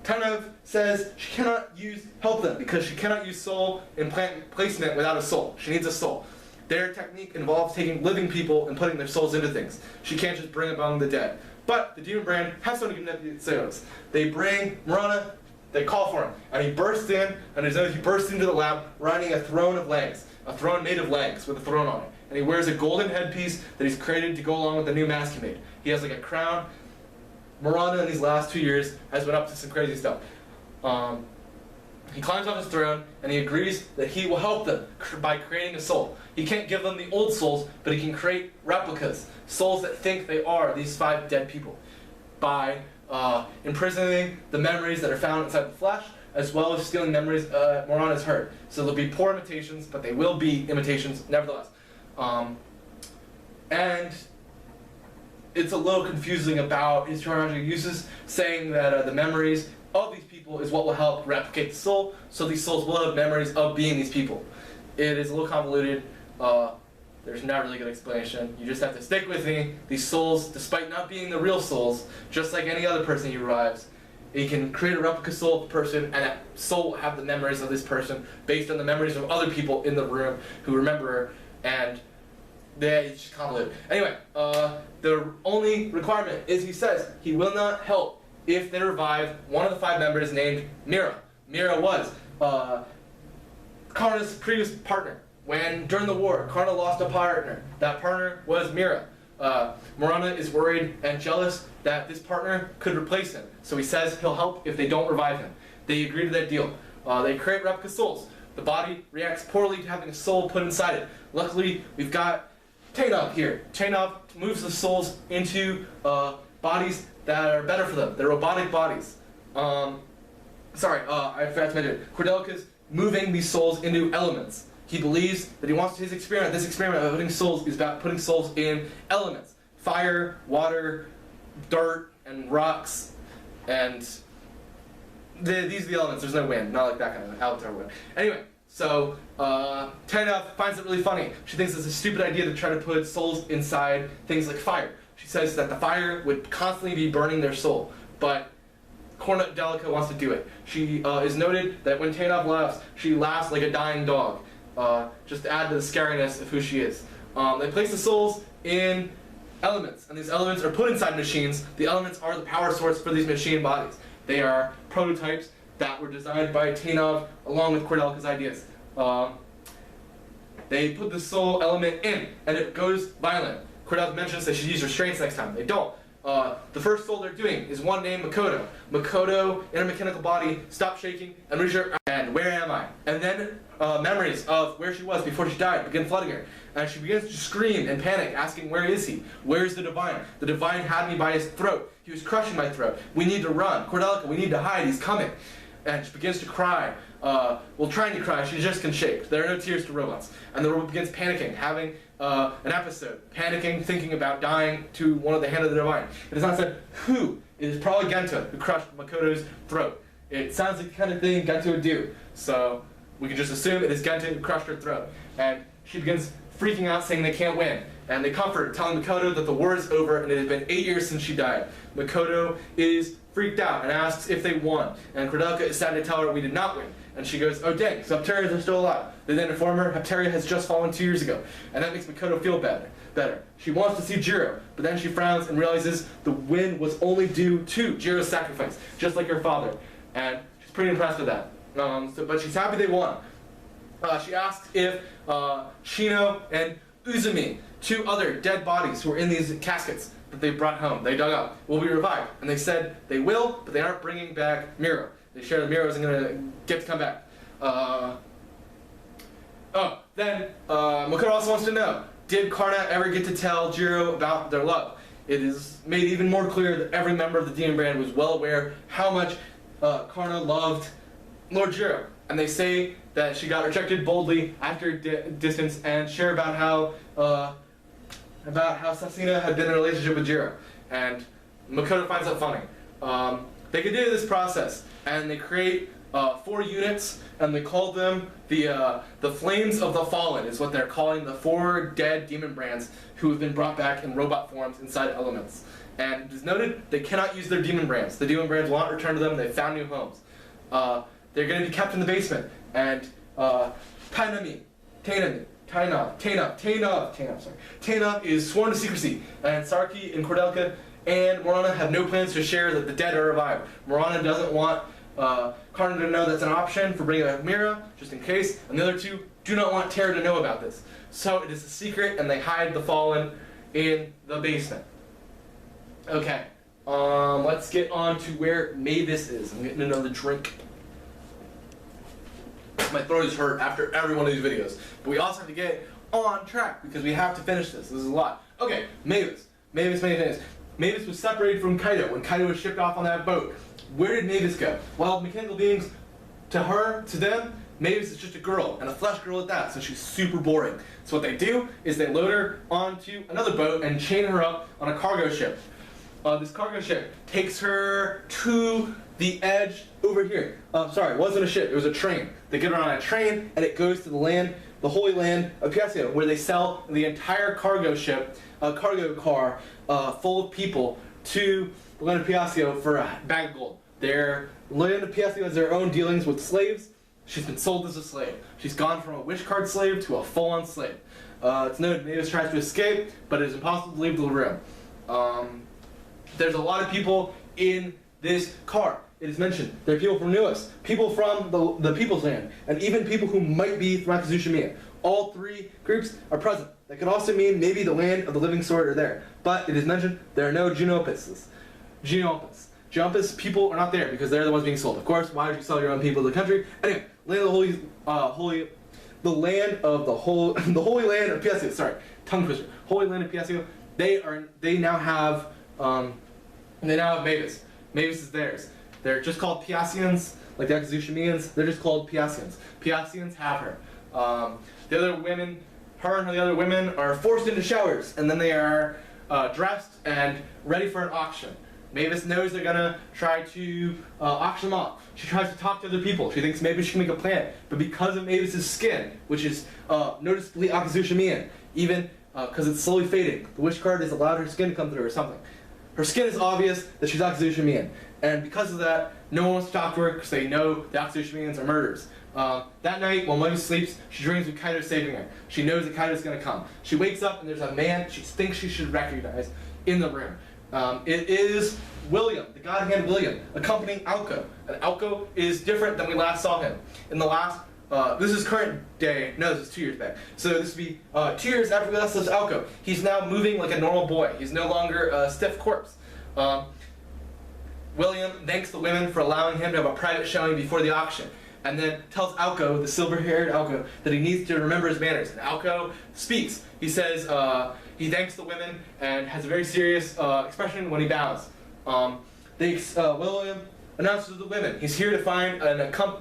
Kind of says she cannot help them because she cannot use soul implant placement without a soul. She needs a soul. Their technique involves taking living people and putting their souls into things. She can't just bring among the dead. But the demon brand has so many episodes. They bring Murana, they call for him, and he bursts in, and as he bursts into the lab riding a throne of legs. A throne made of legs with a throne on it. And he wears a golden headpiece that he's created to go along with the new mask he made. He has like a crown. Murana in these last 2 years has been up to some crazy stuff. He climbs off his throne, and he agrees that he will help them by creating a soul. He can't give them the old souls, but he can create replicas, souls that think they are these 5 dead people, by imprisoning the memories that are found inside the flesh, as well as stealing memories Murana's heard. So there'll be poor imitations, but they will be imitations nevertheless. And it's a little confusing about his terminology uses, saying that the memories of these people is what will help replicate the soul, so these souls will have memories of being these people. It is a little convoluted. There's not really good explanation. You just have to stick with me. These souls, despite not being the real souls, just like any other person he revives, he can create a replica soul of the person, and that soul will have the memories of this person based on the memories of other people in the room who remember her, and it's just convoluted. Anyway, the only requirement is he says he will not help if they revive one of the 5 members named Mira. Mira was Karna's previous partner. When, during the war, Karna lost a partner. That partner was Mira. Murana is worried and jealous that this partner could replace him. So he says he'll help if they don't revive him. They agree to that deal. They create replica souls. The body reacts poorly to having a soul put inside it. Luckily, we've got Tainov here. Tainov moves the souls into bodies that are better for them. They're robotic bodies. I forgot to mention, Kordelica's moving these souls into elements. He believes that he wants this experiment of putting souls is about putting souls in elements. Fire, water, dirt, and rocks, and these are the elements. There's no wind, not like that kind of outdoor wind. Anyway, so Tainov finds it really funny. She thinks it's a stupid idea to try to put souls inside things like fire. She says that the fire would constantly be burning their soul, but Kordelica wants to do it. She is noted that when Tainov laughs, she laughs like a dying dog, just to add to the scariness of who she is. They place the souls in elements, and these elements are put inside machines. The elements are the power source for these machine bodies. They are prototypes that were designed by Rainobu along with Kordelica's ideas. They put the soul element in, and it goes violent. Kordelica mentions they should use restraints next time. They don't. The first soul they're doing is one named Makoto. Makoto, in her mechanical body, stop shaking, and and where am I? And then memories of where she was before she died begin flooding her. And she begins to scream and panic, asking, where is he? Where's the Divine? The Divine had me by his throat. He was crushing my throat. We need to run. Kordelica, we need to hide. He's coming. And she begins to cry. Trying to cry, she just can shake. There are no tears to robots. And the robot begins panicking, having an episode, panicking, thinking about dying to one of the hand of the Divine. It is not said who. It is probably Gento who crushed Makoto's throat. It sounds like the kind of thing Gento would do. So we can just assume it is Gento who crushed her throat. And she begins freaking out, saying they can't win. And they comfort her, telling Makoto that the war is over and it has been 8 years since she died. Makoto is freaked out and asks if they won. And Kordelica is sad to tell her we did not win. And she goes, oh dang, so Hepterias are still alive. They then inform her Hepteria has just fallen 2 years ago. And that makes Makoto feel better. She wants to see Jiro, but then she frowns and realizes the win was only due to Jiro's sacrifice, just like her father. And she's pretty impressed with that. But she's happy they won. She asks if Shino and Uzumi, 2 other dead bodies who were in these caskets that they brought home, they dug up, will be revived. And they said they will, but they aren't bringing back Miro. They share that Miro isn't going to get to come back. Makoto also wants to know, did Karna ever get to tell Jiro about their love? It is made even more clear that every member of the Demon Brand was well aware how much Karna loved Lord Jiro. And they say that she got rejected boldly after distance, and share about how Sasina had been in a relationship with Jiro. And Makoto finds that funny. They continue this process, and they create 4 units, and they call them the Flames of the Fallen, is what they're calling the 4 dead demon brands who have been brought back in robot forms inside elements. And it is noted they cannot use their demon brands. The demon brands will not return to them. They've found new homes. They're going to be kept in the basement, and Tainab is sworn to secrecy, and Sarki and Kordelica and Morana have no plans to share that the dead are revived. Morana doesn't want Karna to know that's an option for bringing back Mira, just in case, and the other 2 do not want Terra to know about this. So it is a secret, and they hide the Fallen in the basement. Okay, let's get on to where Mavis is. I'm getting another drink. My throat is hurt after every one of these videos. But we also have to get on track because we have to finish this. This is a lot. Okay, Mavis. Mavis was separated from Kaido when Kaido was shipped off on that boat. Where did Mavis go? Well, mechanical beings, to them, Mavis is just a girl, and a flesh girl at that, so she's super boring. So what they do is they load her onto another boat and chain her up on a cargo ship. This cargo ship takes her to the edge over here. Sorry, it wasn't a ship, it was a train. They get her on a train, and it goes to the land, the holy land of Piacio, where they sell the entire cargo ship, a cargo car full of people, to the land of Piacio for a bag of gold. Their land of Piacio has their own dealings with slaves. She's been sold as a slave. She's gone from a wish card slave to a full-on slave. It's noted Mavis tries to escape, but it is impossible to leave the room. There's a lot of people in this car. It is mentioned there are people from Nuas, people from the People's Land, and even people who might be from Akazushimiya. All 3 groups are present. That could also mean maybe the land of the living sword are there. But it is mentioned there are no Geonopas. Geonopas people are not there because they're the ones being sold. Of course, why would you sell your own people to the country? Anyway, land of the holy land of Piacio. Sorry, tongue twister. Holy land of Piacio. They now have Mavis. Mavis is theirs. They're just called Piacians, like the Akazushimians. They're just called Piacians. Piacians have her. The other women, her and the other women are forced into showers, and then they are dressed and ready for an auction. Mavis knows they're gonna try to auction them off. She tries to talk to other people. She thinks maybe she can make a plan, but because of Mavis's skin, which is noticeably Akazushimian, even because it's slowly fading, the wish card has allowed her skin to come through or something. Her skin is obvious that she's Akazushimian, and because of that, no one wants to talk to her because they know the Akatsushimans are murderers. That night, while Mavis sleeps, she dreams of Kaido saving her. She knows that Kaido's going to come. She wakes up and there's a man she thinks she should recognize in the room. It is William, the God Hand William, accompanying Aoko. And Aoko is different than we last saw him. In the last, this is current day, no, this is 2 years back. So this would be 2 years after we last saw Aoko. He's now moving like a normal boy. He's no longer a stiff corpse. William thanks the women for allowing him to have a private showing before the auction, and then tells Aoko, the silver-haired Aoko, that he needs to remember his manners. And Aoko speaks. He says he thanks the women and has a very serious expression when he bows. William announces to the women he's here to find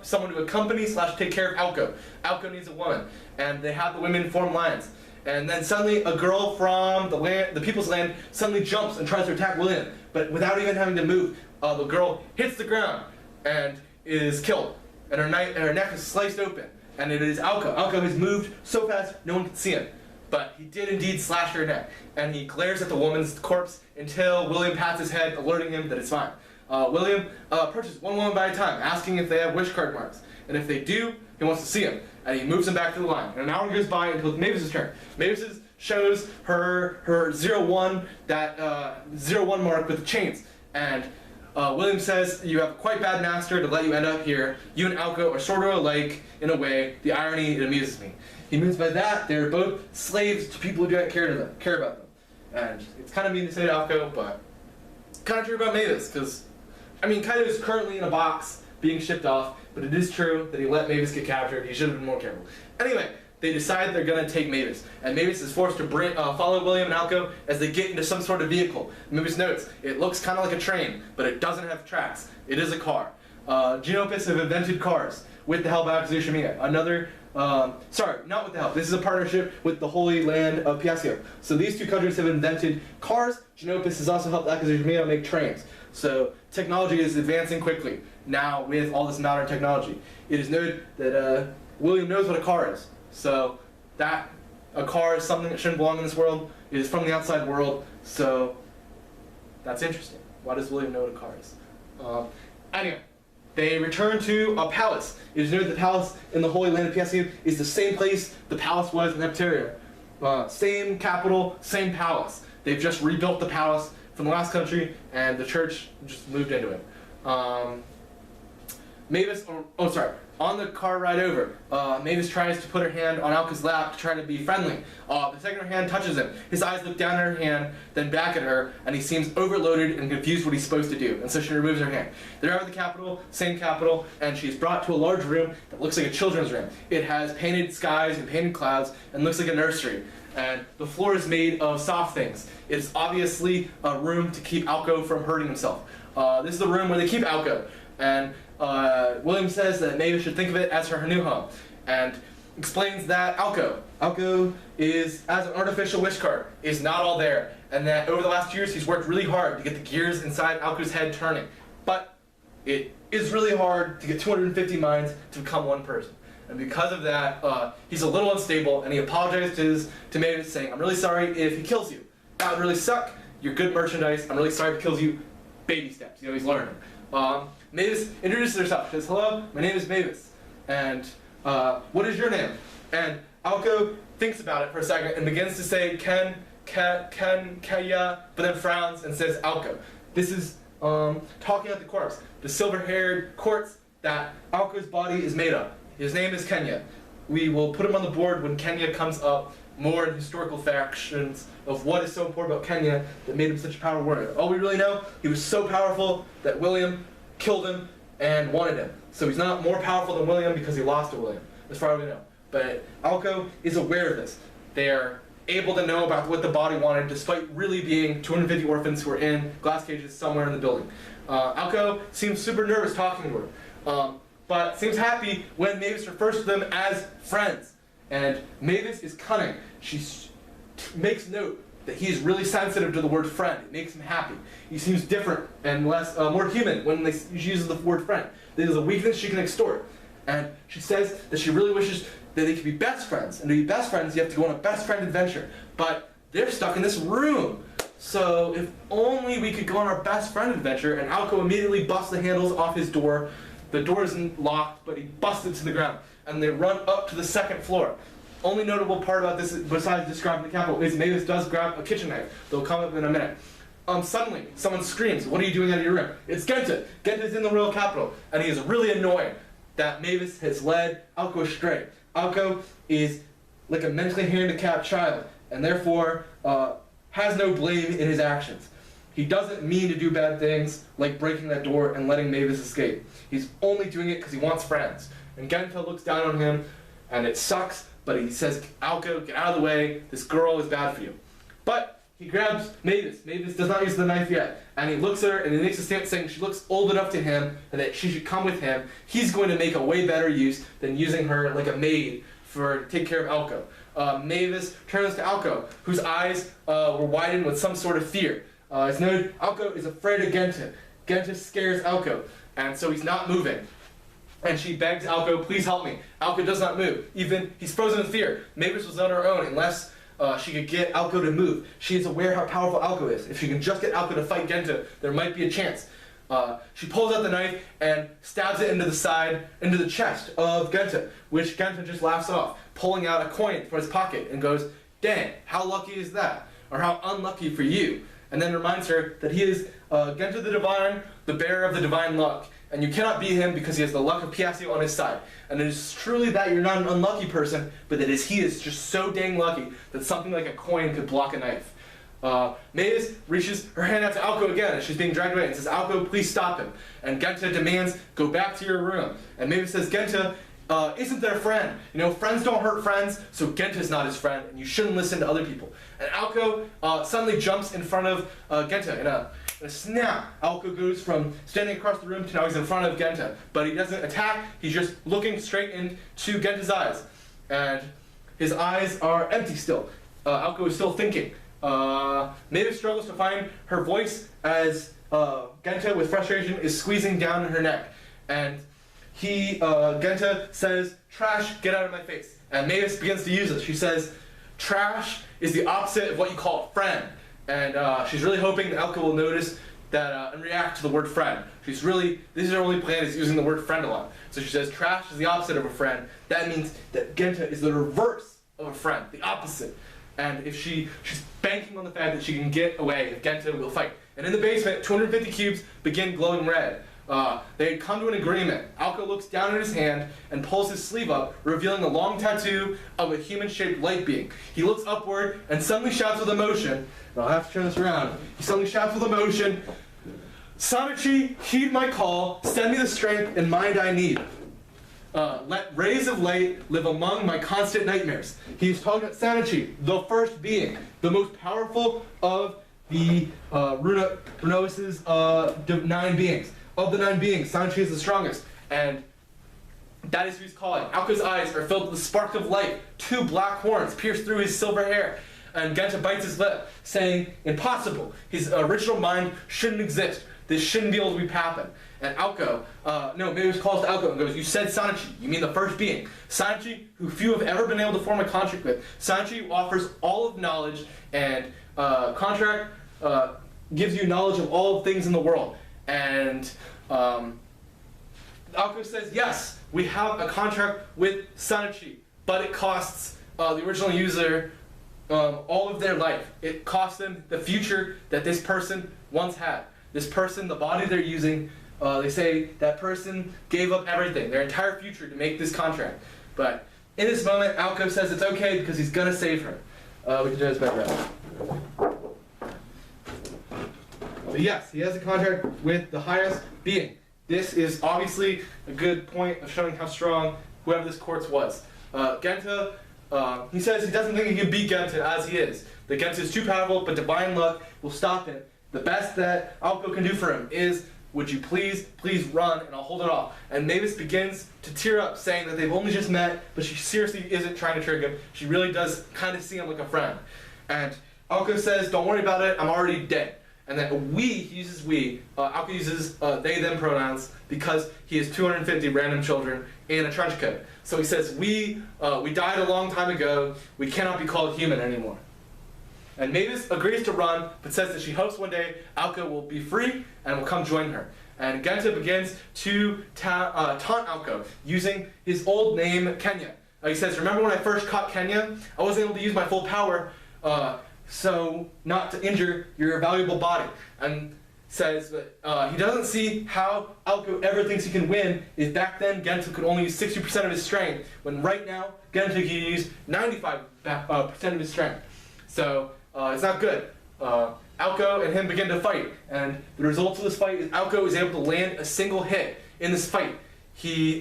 someone to accompany / take care of Aoko. Aoko needs a woman, and they have the women form lines. And then suddenly a girl from the people's land suddenly jumps and tries to attack William, but without even having to move, the girl hits the ground and is killed. And her neck is sliced open, and it is Aoko. Aoko has moved so fast no one can see him, but he did indeed slash her neck. And he glares at the woman's corpse until William pats his head, alerting him that it's fine. William approaches one woman by a time, asking if they have wish card marks, and if they do, he wants to see them. And he moves them back to the line. And an hour goes by until Mavis' turn. Mavis shows her 01, that 01 mark with the chains, and William says, you have a quite bad master to let you end up here. You and Aoko are sort of alike in a way. The irony, it amuses me. He means by that they're both slaves to people who don't care about them. And it's kind of mean to say to Aoko, but kind of true about Mavis, because, I mean, Kaido is currently in a box being shipped off, but it is true that he let Mavis get captured. He should have been more careful. Anyway, they decide they're going to take Mavis, and Mavis is forced to follow William and Aoko as they get into some sort of vehicle. Mavis notes, it looks kind of like a train, but it doesn't have tracks. It is a car. Genopus have invented cars with the help of Akatsushimiya. Sorry, not with the help. This is a partnership with the Holy Land of Piasio. So these two countries have invented cars. Genopus has also helped Akatsushimiya make trains. So technology is advancing quickly now with all this modern technology. It is noted that William knows what a car is. So that a car is something that shouldn't belong in this world. It is from the outside world. So that's interesting. Why does William know what a car is? Anyway, they return to a palace. It is noted the palace in the Holy Land of Piasio is the same place the palace was in Heptaria. Same capital, same palace. They've just rebuilt the palace from the last country, and the church just moved into it. On the car ride over, Mavis tries to put her hand on Aoko's lap to try to be friendly. The second her hand touches him, his eyes look down at her hand, then back at her, and he seems overloaded and confused what he's supposed to do, and so she removes her hand. They're out of the capital, same capital, and she's brought to a large room that looks like a children's room. It has painted skies and painted clouds, and looks like a nursery. And the floor is made of soft things. It's obviously a room to keep Aoko from hurting himself. This is the room where they keep Aoko, and William says that Mavis should think of it as her new home, and explains that Aoko is, as an artificial wish card, is not all there, and that over the last years he's worked really hard to get the gears inside Aoko's head turning. But it is really hard to get 250 minds to become one person. And because of that, he's a little unstable, and he apologizes to Mavis, saying, I'm really sorry if he kills you. That would really suck. You're good merchandise. I'm really sorry if he kills you. Baby steps. You know, he's learning. Mavis introduces herself. She says, hello, my name is Mavis. And what is your name? And Aoko thinks about it for a second and begins to say Kaya, but then frowns and says Aoko. This is talking about the corpse. The silver-haired corpse that Aoko's body is made of. His name is Kenya. We will put him on the board when Kenya comes up, more in historical factions of what is so important about Kenya that made him such a powerful warrior. All we really know, he was so powerful that William killed him and wanted him. So he's not more powerful than William because he lost to William, as far as we know. But Aoko is aware of this. They are able to know about what the body wanted, despite really being 250 orphans who are in glass cages somewhere in the building. Aoko seems super nervous talking to her. But seems happy when Mavis refers to them as friends. And Mavis is cunning. She makes note that he is really sensitive to the word friend. It makes him happy. He seems different and more human when she uses the word friend. There's a weakness she can extort. And she says that she really wishes that they could be best friends. And to be best friends, you have to go on a best friend adventure. But they're stuck in this room. So if only we could go on our best friend adventure. And Alco immediately busts the handles off his door. The door isn't locked, but he busts it to the ground. And they run up to the second floor. Only notable part about this, besides describing the capital, is Mavis does grab a kitchen knife. They'll come up in a minute. Suddenly, someone screams, "What are you doing out of your room?" It's Genta. Genta's in the royal capital, and he is really annoyed that Mavis has led Alco astray. Alco is like a mentally handicapped child, and therefore has no blame in his actions. He doesn't mean to do bad things, like breaking that door and letting Mavis escape. He's only doing it because he wants friends. And Genta looks down on him, and it sucks, but he says, "Alco, get out of the way. This girl is bad for you." But he grabs Mavis. Mavis does not use the knife yet. And he looks at her and he makes a stance saying she looks old enough to him and that she should come with him. He's going to make a way better use than using her like a maid to take care of Alco. Mavis turns to Alco, whose eyes were widened with some sort of fear. It's noted Alco is afraid of Genta. Genta scares Alco, and so he's not moving. And she begs Alco, "Please help me." Alco does not move. Even he's frozen in fear. Mavis was on her own unless she could get Alco to move. She is aware how powerful Alco is. If she can just get Alco to fight Genta, there might be a chance. She pulls out the knife and stabs it into the chest of Genta, which Genta just laughs off, pulling out a coin from his pocket and goes, "Dang, how lucky is that?" Or "How unlucky for you." And then reminds her that he is Genta the Divine, the bearer of the divine luck. And you cannot beat him because he has the luck of Piacio on his side. And it is truly that you're not an unlucky person, but that he is just so dang lucky that something like a coin could block a knife. Mavis reaches her hand out to Alco again as she's being dragged away and says, "Alco, please stop him." And Genta demands, "Go back to your room." And Mavis says, "Genta isn't their friend. You know, friends don't hurt friends, so Genta's not his friend, and you shouldn't listen to other people." And Alco suddenly jumps in front of Genta in a snap. Alco goes from standing across the room to now he's in front of Genta. But he doesn't attack, he's just looking straight into Genta's eyes. And his eyes are empty still. Alco is still thinking. Mavis struggles to find her voice as Genta, with frustration, is squeezing down in her neck. And Genta says, "Trash, get out of my face." And Mavis begins to use it. She says, "Trash is the opposite of what you call a friend." And she's really hoping that Alco will notice that and react to the word friend. This is her only plan, is using the word friend a lot. So she says, "Trash is the opposite of a friend." That means that Genta is the reverse of a friend, the opposite. And if she's banking on the fact that she can get away if Genta will fight. And in the basement, 250 cubes begin glowing red. They come to an agreement. Alco looks down at his hand and pulls his sleeve up, revealing a long tattoo of a human-shaped light being. He looks upward and suddenly shouts with emotion, and I'll have to turn this around. He suddenly shouts with emotion, "Sanachi, heed my call, send me the strength and mind I need. Let rays of light live among my constant nightmares." He's talking about Sanachi, the first being, the most powerful of the Runous's 9 beings. Of the 9 beings, Sanachi is the strongest, and that is who he's calling. Alco's eyes are filled with a spark of light. 2 black horns pierce through his silver hair, and Genta bites his lip, saying, "Impossible. His original mind shouldn't exist. This shouldn't be able to happen." And Alco, Mavis calls to Alco and goes, "You said Sanachi. You mean the first being. Sanachi, who few have ever been able to form a contract with. Sanachi offers all of knowledge, and contract gives you knowledge of all things in the world." And Alco says, "Yes, we have a contract with Sanachi, but it costs the original user all of their life. It costs them the future that this person once had. This person, the body they're using, they say that person gave up everything, their entire future, to make this contract. But in this moment, Alco says it's okay because he's going to save her." We can do this back around. But yes, he has a contract with the highest being. This is obviously a good point of showing how strong whoever this quartz was. Genta, he says he doesn't think he can beat Genta as he is. That Genta is too powerful, but divine luck will stop him. The best that Alco can do for him is, "Would you please run, and I'll hold it off." And Mavis begins to tear up, saying that they've only just met, but she seriously isn't trying to trick him. She really does kind of see him like a friend. And Alco says, "Don't worry about it, I'm already dead." And then he uses we, Alco uses they, them pronouns because he has 250 random children in a trench coat. So he says, we died a long time ago, we cannot be called human anymore. And Mavis agrees to run, but says that she hopes one day Aoko will be free and will come join her. And Genta begins to taunt Aoko using his old name, Kenya. He says, remember when I first caught Kenya? I wasn't able to use my full power, so not to injure your valuable body. And says that he doesn't see how Aoko ever thinks he can win if back then Genta could only use 60% of his strength, when right now Genta can use 95% of his strength. So it's not good. Aoko and him begin to fight, and the results of this fight is Aoko is able to land a single hit in this fight. He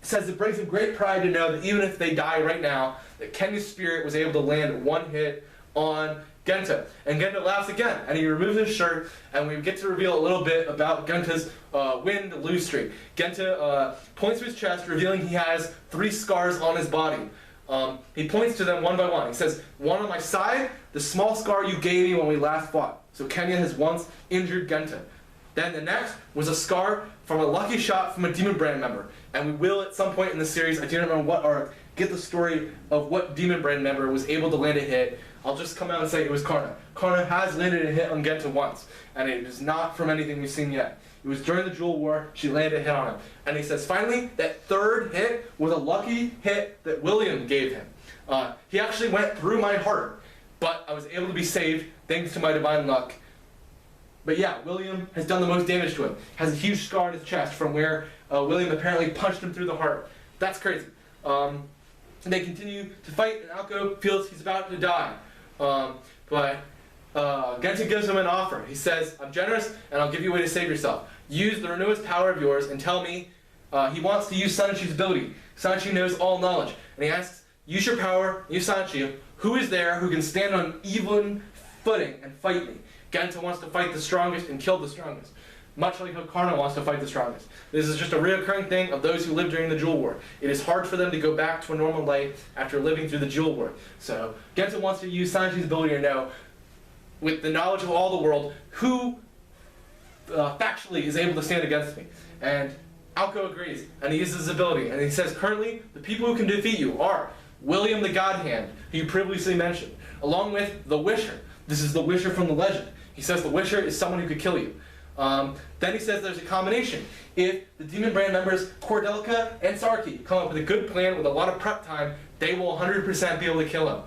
says it brings him great pride to know that even if they die right now, that Kenya's spirit was able to land one hit on Genta. And Genta laughs again, and he removes his shirt, and we get to reveal a little bit about Genta's win-lose streak. Genta points to his chest, revealing he has 3 scars on his body. He points to them one by one. He says, one on my side, the small scar you gave me when we last fought. So Kenya has once injured Genta. Then the next was a scar from a lucky shot from a Demon Brand member. And we will at some point in the series, I do not remember what arc, get the story of what Demon Brand member was able to land a hit. I'll just come out and say it was Karna. Karna has landed a hit on Genta once, and it is not from anything we've seen yet. It was during the Jewel War, she landed a hit on him. And he says, finally, that 3rd hit was a lucky hit that William gave him. He actually went through my heart, but I was able to be saved thanks to my divine luck. But yeah, William has done the most damage to him. Has a huge scar on his chest from where William apparently punched him through the heart. That's crazy. And they continue to fight, and Aoko feels he's about to die. But Genta gives him an offer. He says, I'm generous, and I'll give you a way to save yourself. Use the Renewist power of yours and tell me. He wants to use Sanchi's ability. Sanchi knows all knowledge. And he asks, use your power, use Sanchi. Who is there who can stand on even footing and fight me? Genta wants to fight the strongest and kill the strongest. Much like how Karna wants to fight the strongest. This is just a reoccurring thing of those who lived during the Jewel War. It is hard for them to go back to a normal life after living through the Jewel War. So Genta wants to use Sanchi's ability to know, with the knowledge of all the world, who factually is able to stand against me. And Aoko agrees, and he uses his ability. And he says, currently, the people who can defeat you are William the God Hand, who you previously mentioned, along with the Wisher. This is the Wisher from the legend. He says the Wisher is someone who could kill you. Then he says there's a combination. If the Demon Brand members Cordelica and Sarki come up with a good plan with a lot of prep time, they will 100% be able to kill him.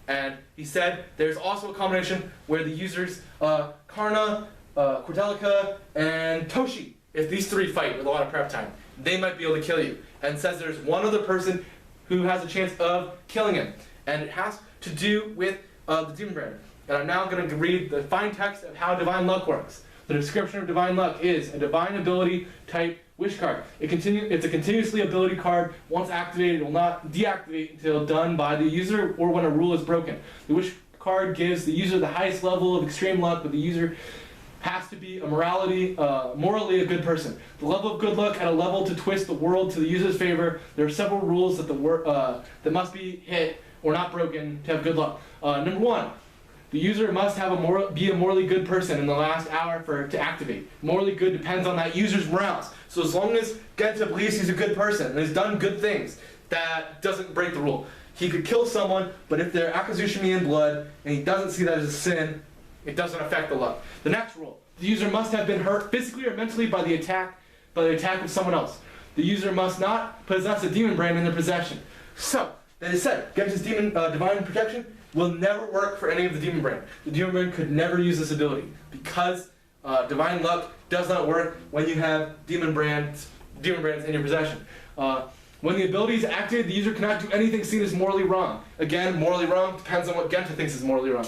And he said there's also a combination where the users Karna, Cordelica, and Toshi, if these 3 fight with a lot of prep time, they might be able to kill you. And says there's one other person who has a chance of killing him. And it has to do with the Demon Brand. And I'm now going to read the fine text of how Divine Luck works. The description of Divine Luck is a divine ability type wish card. It's a continuously ability card. Once activated, it will not deactivate until done by the user or when a rule is broken. The wish card gives the user the highest level of extreme luck, but the user has to be morally a good person. The level of good luck at a level to twist the world to the user's favor. There are several rules that that must be hit or not broken to have good luck. Number 1. The user must have be a morally good person in the last hour for it to activate. Morally good depends on that user's morals. So as long as Genta believes he's a good person and has done good things, that doesn't break the rule. He could kill someone, but if they're accusation me in blood and he doesn't see that as a sin, it doesn't affect the luck. The next rule: the user must have been hurt physically or mentally by the attack of someone else. The user must not possess a demon brand in their possession. So that is said, Genta's divine protection will never work for any of the Demon Brand. The Demon Brand could never use this ability because Divine Luck does not work when you have Demon Brands in your possession. When the ability is activated, the user cannot do anything seen as morally wrong. Again, morally wrong depends on what Genta thinks is morally wrong.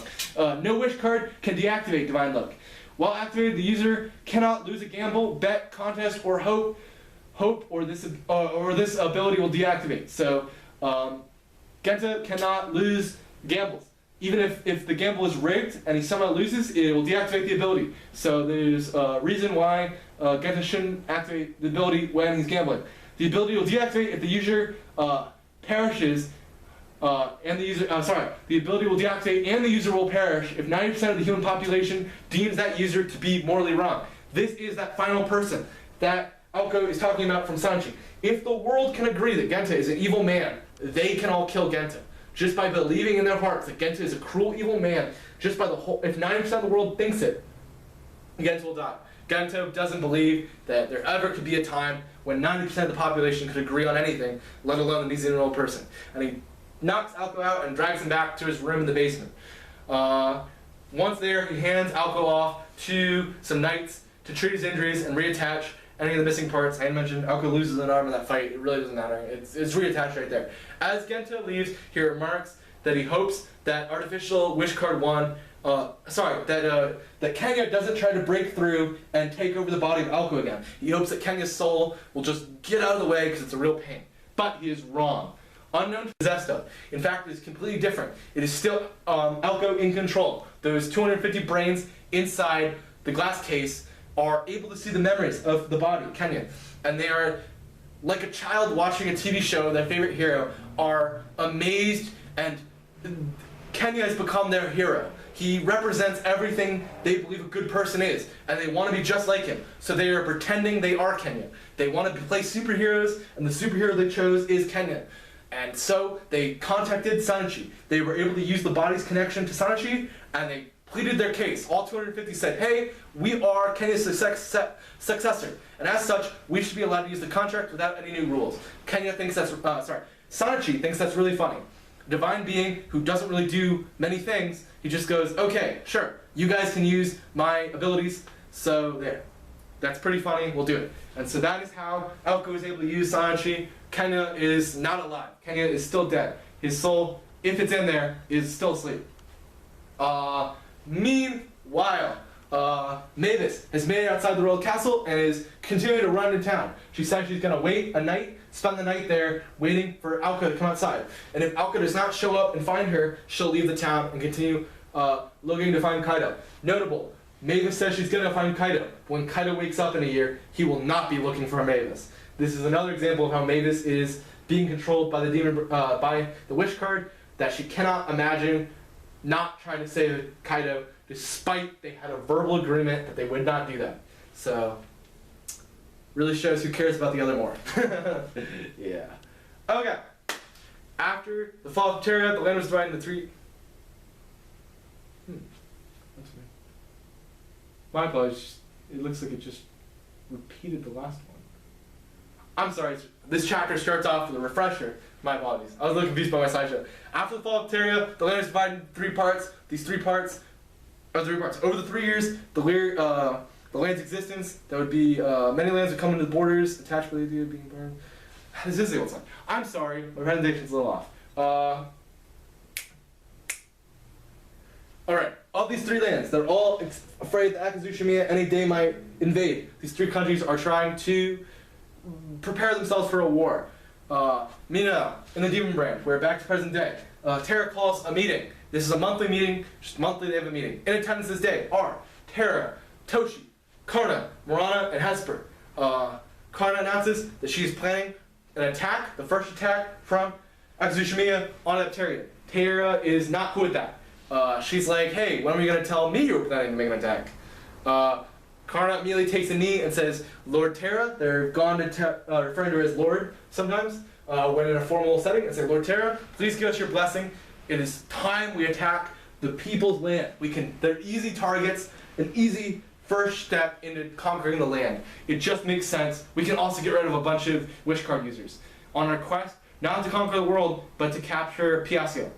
No wish card can deactivate Divine Luck. While activated, the user cannot lose a gamble, bet, contest, or hope, or this ability will deactivate. So Genta cannot lose gambles. Even if the gamble is rigged and he somehow loses, it will deactivate the ability. So there's a reason why Genta shouldn't activate the ability when he's gambling. The ability will deactivate if the user perishes, the ability will deactivate and the user will perish if 90% of the human population deems that user to be morally wrong. This is that final person that Aoko is talking about from Sanchi. If the world can agree that Genta is an evil man, they can all kill Genta. just by believing in their hearts that Gento is a cruel, evil man, just by the whole, if 90% of the world thinks it, Gento will die. Gento doesn't believe that there ever could be a time when 90% of the population could agree on anything, let alone an 18-year-old person. And he knocks Alko out and drags him back to his room in the basement. Once there, he hands Alko off to some knights to treat his injuries and reattach any of the missing parts. I mentioned Alko loses an arm in that fight. It really doesn't matter. It's reattached right there. As Gento leaves, he remarks that he hopes that artificial wish card 1, that Kenya doesn't try to break through and take over the body of Alko again. He hopes that Kenya's soul will just get out of the way because it's a real pain. But he is wrong. Unknown to possessed of. In fact, it is completely different. It is still Alko in control. Those 250 brains inside the glass case are able to see the memories of the body, Kenya. And they are, like a child watching a TV show, their favorite hero, are amazed, and Kenya has become their hero. He represents everything they believe a good person is, and they want to be just like him. So they are pretending they are Kenya. They want to play superheroes, and the superhero they chose is Kenya. And so they contacted Sanachi. They were able to use the body's connection to Sanachi, and they pleaded their case. All 250 said, hey, we are Kenya's successor, and as such, we should be allowed to use the contract without any new rules. Kenya thinks that's, Sanachi thinks that's really funny. Divine being who doesn't really do many things, he just goes, okay, sure, you guys can use my abilities, so there. That's pretty funny, we'll do it. And so that is how Alko is able to use Sanachi. Kenya is not alive. Kenya is still dead. His soul, if it's in there, is still asleep. Meanwhile, Mavis has made it outside the royal castle and is continuing to run in town. She said she's going to wait a night, spend the night there, waiting for Alko to come outside. And if Alko does not show up and find her, she'll leave the town and continue looking to find Kaido. Notable, Mavis says she's going to find Kaido. When Kaido wakes up in a year, he will not be looking for Mavis. This is another example of how Mavis is being controlled by the demon, by the wish card, that she cannot imagine not trying to save Kaido, despite they had a verbal agreement that they would not do that. So, really shows who cares about the other more. Yeah. Okay. After the fall of Terra, the land was divided into three. That's weird. My apologies. It looks like it just repeated the last one. I'm sorry. This chapter starts off with a refresher. My apologies. I was a little confused by my slideshow. After the fall of Terra, the land was divided into three parts. These three parts are three parts. Over the 3 years, the land's existence, there would be many lands would come into the borders, attached by the idea of being burned. This is the old song. I'm sorry, my presentation's a little off. Alright, of these three lands, they're all afraid that Akazushimiya any day might invade. These three countries are trying to prepare themselves for a war. Mina, in the Demon Brand, we're back to present day. Terra calls a meeting. This is a monthly meeting, just monthly they have a meeting. In attendance this day are Terra, Toshi, Karna, Murana, and Hesper. Karna announces that she is planning an attack, the first attack from Akazushimiya on Terra. Terra is not cool with that. She's like, hey, when are you going to tell me you're planning to make an attack? Karna immediately takes a knee and says, Lord Terra. They're gone to referring to her as Lord sometimes, when in a formal setting, and say, Lord Terra, please give us your blessing. It is time we attack the people's land. They're easy targets, an easy first step into conquering the land. It just makes sense. We can also get rid of a bunch of wish card users on our quest, not to conquer the world, but to capture Piacio.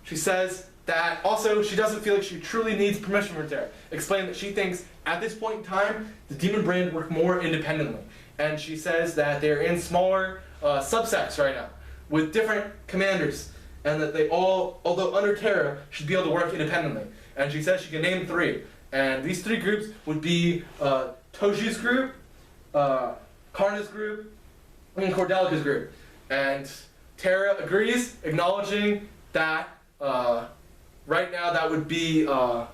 She says that also she doesn't feel like she truly needs permission from Terra, explaining that she thinks at this point in time the Demon Brand work more independently. And she says that they're in smaller subsects right now with different commanders, and that they all, although under Terra, should be able to work independently. And she says she can name 3. And these 3 groups would be Toshi's group, Karna's group, and Cordelica's group. And Terra agrees, acknowledging that right now that would be, oh,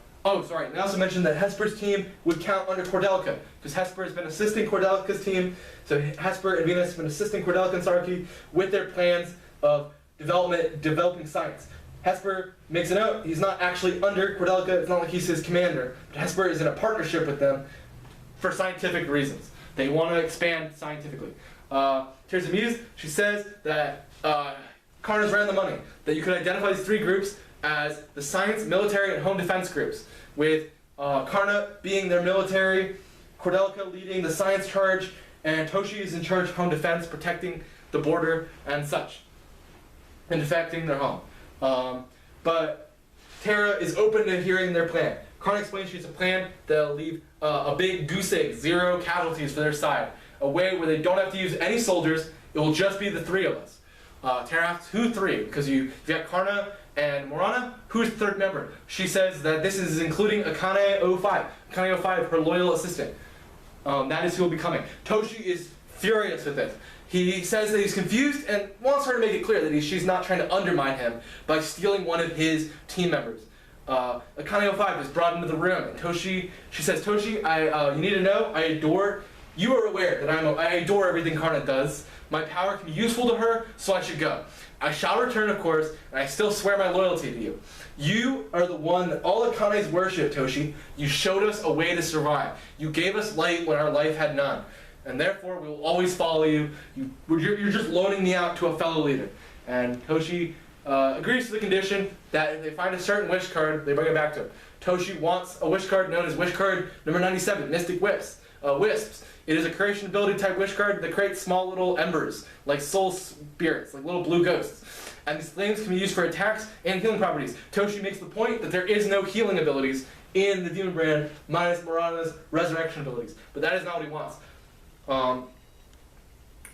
sorry, and I also mentioned that Hesper's team would count under Cordelica, because Hesper has been assisting Cordelica's team, so Hesper and Venus have been assisting Cordelica and Sarki with their plans of developing science. Hesper makes a note, he's not actually under Cordelica, it's not like he's his commander, but Hesper is in a partnership with them for scientific reasons. They want to expand scientifically. Tears of Muse, she says that Karna's ran the money, that you could identify these three groups as the science, military, and home defense groups, with Karna being their military, Kordelica leading the science charge, and Toshi is in charge of home defense, protecting the border and such, and defecting their home. But Terra is open to hearing their plan. Karna explains she has a plan that'll leave a big goose egg, 0 casualties for their side, a way where they don't have to use any soldiers, it will just be the 3 of us. Terra asks, who 3? Because you've got Karna and Morana, who's the third member? She says that this is including Akane 05. Akane 05, her loyal assistant. That is who will be coming. Toshi is furious with this. He says that he's confused and wants her to make it clear that she's not trying to undermine him by stealing one of his team members. Akane 05 is brought into the room, and she says, Toshi, you need to know, you are aware that I adore everything Karna does. My power can be useful to her, so I should go. I shall return, of course, and I still swear my loyalty to you. You are the one that all Akanes worship, Toshi. You showed us a way to survive. You gave us light when our life had none. And therefore, we will always follow you. You're just loaning me out to a fellow leader. And Toshi agrees to the condition that if they find a certain wish card, they bring it back to him. Toshi wants a wish card known as wish card number 97, Mystic Wisps. It is a creation ability type wish card that creates small little embers, like soul spirits, like little blue ghosts. And these flames can be used for attacks and healing properties. Toshi makes the point that there is no healing abilities in the Demon Brand, minus Morana's resurrection abilities. But that is not what he wants.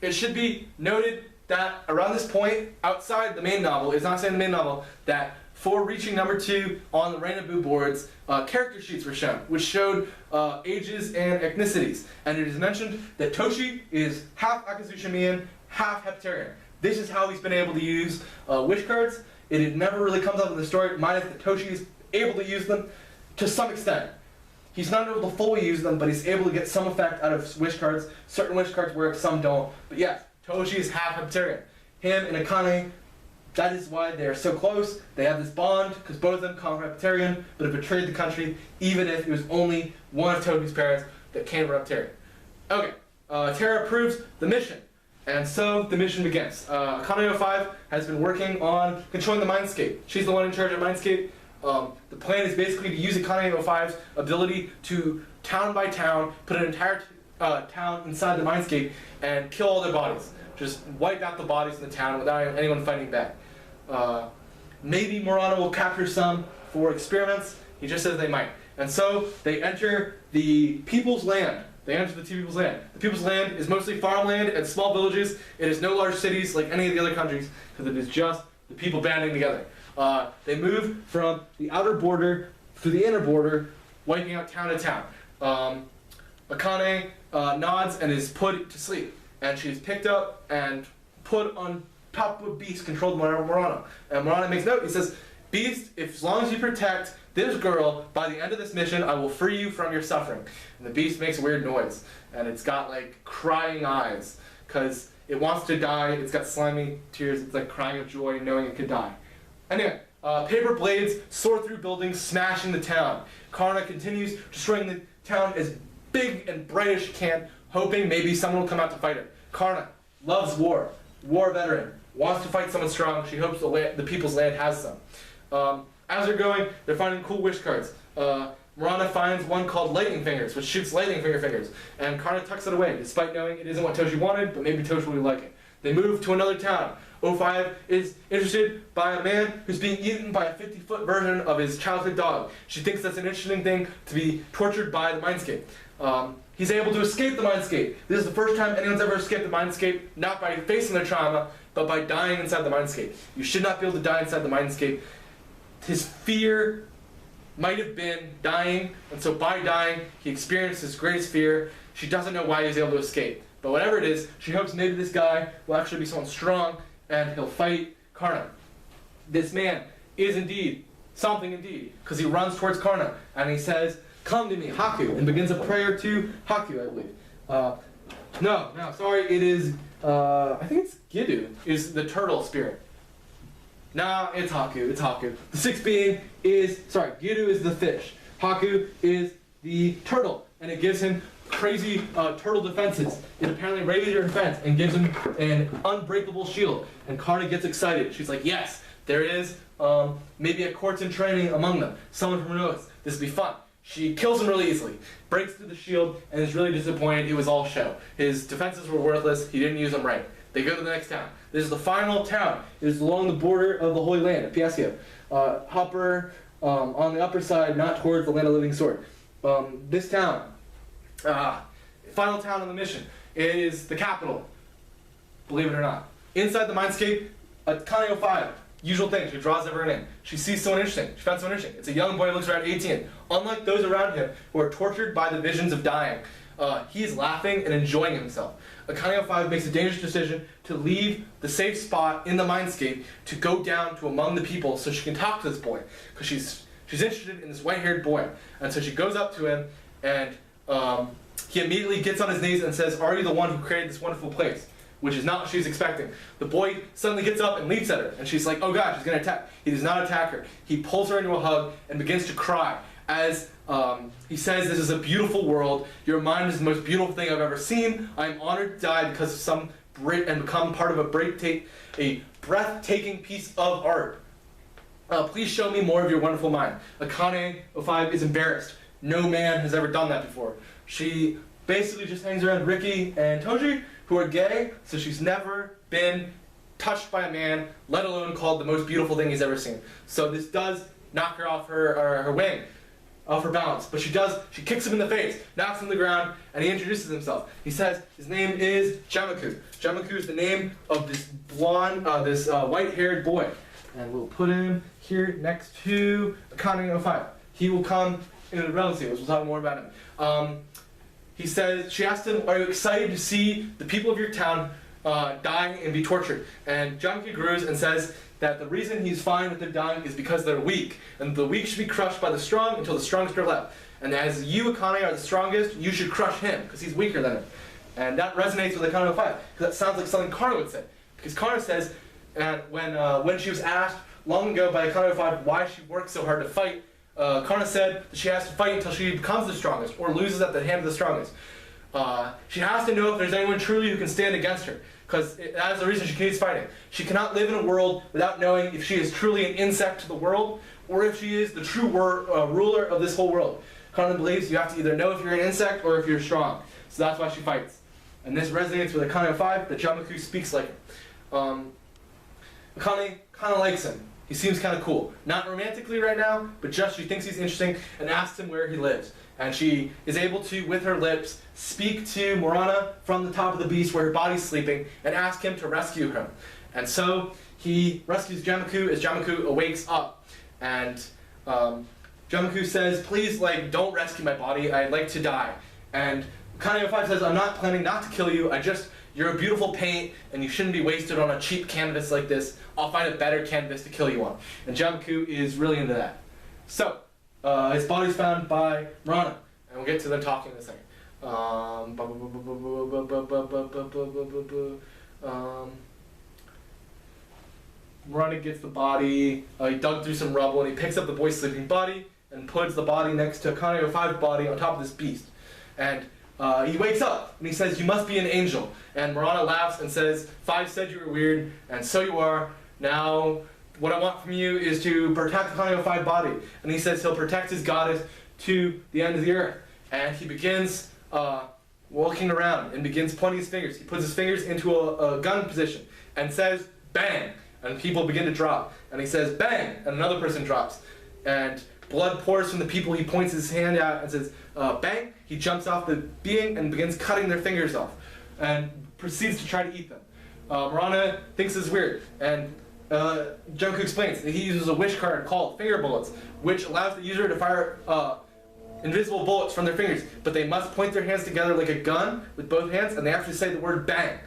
It should be noted that around this point, outside the main novel, it's not saying the main novel, that for reaching number 2 on the Rainobu boards, character sheets were shown, which showed ages and ethnicities. And it is mentioned that Toshi is half Akatsushimian, half Heptarian. This is how he's been able to use wish cards. It never really comes up in the story, minus that Toshi is able to use them to some extent. He's not able to fully use them, but he's able to get some effect out of wish cards. Certain wish cards work, some don't. But yes, Toshi is half Heptarian. Him and Akane, that is why they're so close. They have this bond, because both of them come from Heptarian, but have betrayed the country, even if it was only one of Toshi's parents that came from Heptarian. Okay, Terra approves the mission. And so the mission begins. Akane 05 has been working on controlling the Mindscape. She's the one in charge of Mindscape. The plan is basically to use Akane 05's ability to, town by town, put an entire town inside the Mindscape and kill all their bodies. Just wipe out the bodies in the town without anyone fighting back. Maybe Morana will capture some for experiments. He just says they might. And so they enter the People's Land. They enter the People's Land. The People's Land is mostly farmland and small villages. It is no large cities like any of the other countries, because it is just the people banding together. They move from the outer border to the inner border, wiping out town to town. Akane nods and is put to sleep. And she's picked up and put on top of a beast controlled by Morana. And Morana makes note, he says, Beast, as long as you protect this girl, by the end of this mission, I will free you from your suffering. And the beast makes a weird noise. And it's got like crying eyes, because it wants to die. It's got slimy tears. It's like crying of joy knowing it could die. Anyway, paper blades soar through buildings, smashing the town. Karna continues destroying the town as big and bright as she can, hoping maybe someone will come out to fight her. Karna loves war. War veteran. Wants to fight someone strong. She hopes the People's Land has some. As they're going, they're finding cool wish cards. Morana finds one called Lightning Fingers, which shoots lightning fingers. And Karna tucks it away, despite knowing it isn't what Toshi wanted, but maybe Toshi will like it. They move to another town. 05 is interested by a man who's being eaten by a 50-foot version of his childhood dog. She thinks that's an interesting thing to be tortured by the Mindscape. He's able to escape the Mindscape. This is the first time anyone's ever escaped the Mindscape, not by facing their trauma, but by dying inside the Mindscape. You should not be able to die inside the Mindscape. His fear might have been dying, and so by dying, he experienced his greatest fear. She doesn't know why he was able to escape. But whatever it is, she hopes maybe this guy will actually be someone strong, and he'll fight Karna. This man is indeed something indeed, because he runs towards Karna, and he says, "Come to me, Haku," and begins a prayer to Haku, I believe. No, sorry, it is, I think it's Gidu, is the turtle spirit. Nah, it's Haku. The sixth being is, Gidu is the fish. Haku is the turtle, and it gives him crazy turtle defenses. It apparently raises your defense and gives him an unbreakable shield. And Karna gets excited. She's like, yes, there is maybe a courts in training among them. Someone from Renoas. This will be fun. She kills him really easily, breaks through the shield, and is really disappointed. It was all show. His defenses were worthless. He didn't use them right. They go to the next town. This is the final town. It is along the border of the Holy Land, at Piasio. On the upper side, not towards the Land of Living Sword. This town, final town on the mission, is the capital, believe it or not. Inside the mindscape, a Kaneo 5, usual thing, she draws everyone in. She sees someone interesting, she finds someone interesting. It's a young boy who looks around 18. Unlike those around him who are tortured by the visions of dying, he is laughing and enjoying himself. A Kaneo 5 makes a dangerous decision to leave the safe spot in the mindscape to go down to among the people so she can talk to this boy, because she's interested in this white-haired boy. And so she goes up to him, and he immediately gets on his knees and says, "Are you the one who created this wonderful place?" Which is not what she's expecting. The boy suddenly gets up and leaps at her, and she's like, "Oh God, she's gonna attack." He does not attack her. He pulls her into a hug and begins to cry as he says, "This is a beautiful world. Your mind is the most beautiful thing I've ever seen. I am honored to die because of some and become part of a breathtaking piece of art. Please show me more of your wonderful mind." Akane 05 is embarrassed. No man has ever done that before. She basically just hangs around Ricky and Toji, who are gay, so she's never been touched by a man, let alone called the most beautiful thing he's ever seen. So this does knock her off her wing, off her balance. But she kicks him in the face, knocks him to the ground, and he introduces himself. He says his name is Jamaku. Jamaku is the name of this blonde, white-haired boy. And we'll put him here next to Akane 05. He will come in the relatives. We'll talk more about him. She asked him, "Are you excited to see the people of your town die and be tortured?" And Jamaku agrees and says that the reason he's fine with them dying is because they're weak, and the weak should be crushed by the strong until the strongest are left. And as you, Akane, are the strongest, you should crush him, because he's weaker than him. And that resonates with Akane 05, because that sounds like something Karna would say. Because Karna says, when she was asked long ago by Akane 05 why she worked so hard to fight, Karna said that she has to fight until she becomes the strongest, or loses at the hand of the strongest. She has to know if there's anyone truly who can stand against her, because that is the reason she keeps fighting. She cannot live in a world without knowing if she is truly an insect to the world, or if she is the true ruler of this whole world. Karna believes you have to either know if you're an insect or if you're strong. So that's why she fights. And this resonates with Akane 05, that Jamaku speaks like him. Akane kind of likes him. He seems kind of cool. Not romantically right now, but just she thinks he's interesting and asks him where he lives. And she is able to, with her lips, speak to Morana from the top of the beast where her body's sleeping and ask him to rescue him. And so he rescues Jamaku as Jamaku awakes up. And Jamaku says, "Please, don't rescue my body. I'd like to die." And Kaneo 05 says, "I'm not planning not to kill you. You're a beautiful paint, and you shouldn't be wasted on a cheap canvas like this. I'll find a better canvas to kill you on." And Jamaku is really into that. So, his body's found by Morana, and we'll get to them talking in a second. Morana gets the body, he dug through some rubble, and he picks up the boy's sleeping body, and puts the body next to Kaneo 05's body on top of this beast. And he wakes up, and he says, "You must be an angel." And Morana laughs and says, "Five said you were weird, and so you are. Now, what I want from you is to protect the Kaneo 05 body." And he says he'll protect his goddess to the end of the earth. And he begins walking around and begins pointing his fingers. He puts his fingers into a gun position and says, "Bang!" And people begin to drop. And he says, "Bang!" And another person drops. And blood pours from the people. He points his hand out and says, "Bang!" He jumps off the being and begins cutting their fingers off and proceeds to try to eat them. Morana thinks this is weird, and Jamaku explains that he uses a wish card called finger bullets, which allows the user to fire invisible bullets from their fingers, but they must point their hands together like a gun with both hands, and they actually say the word "bang"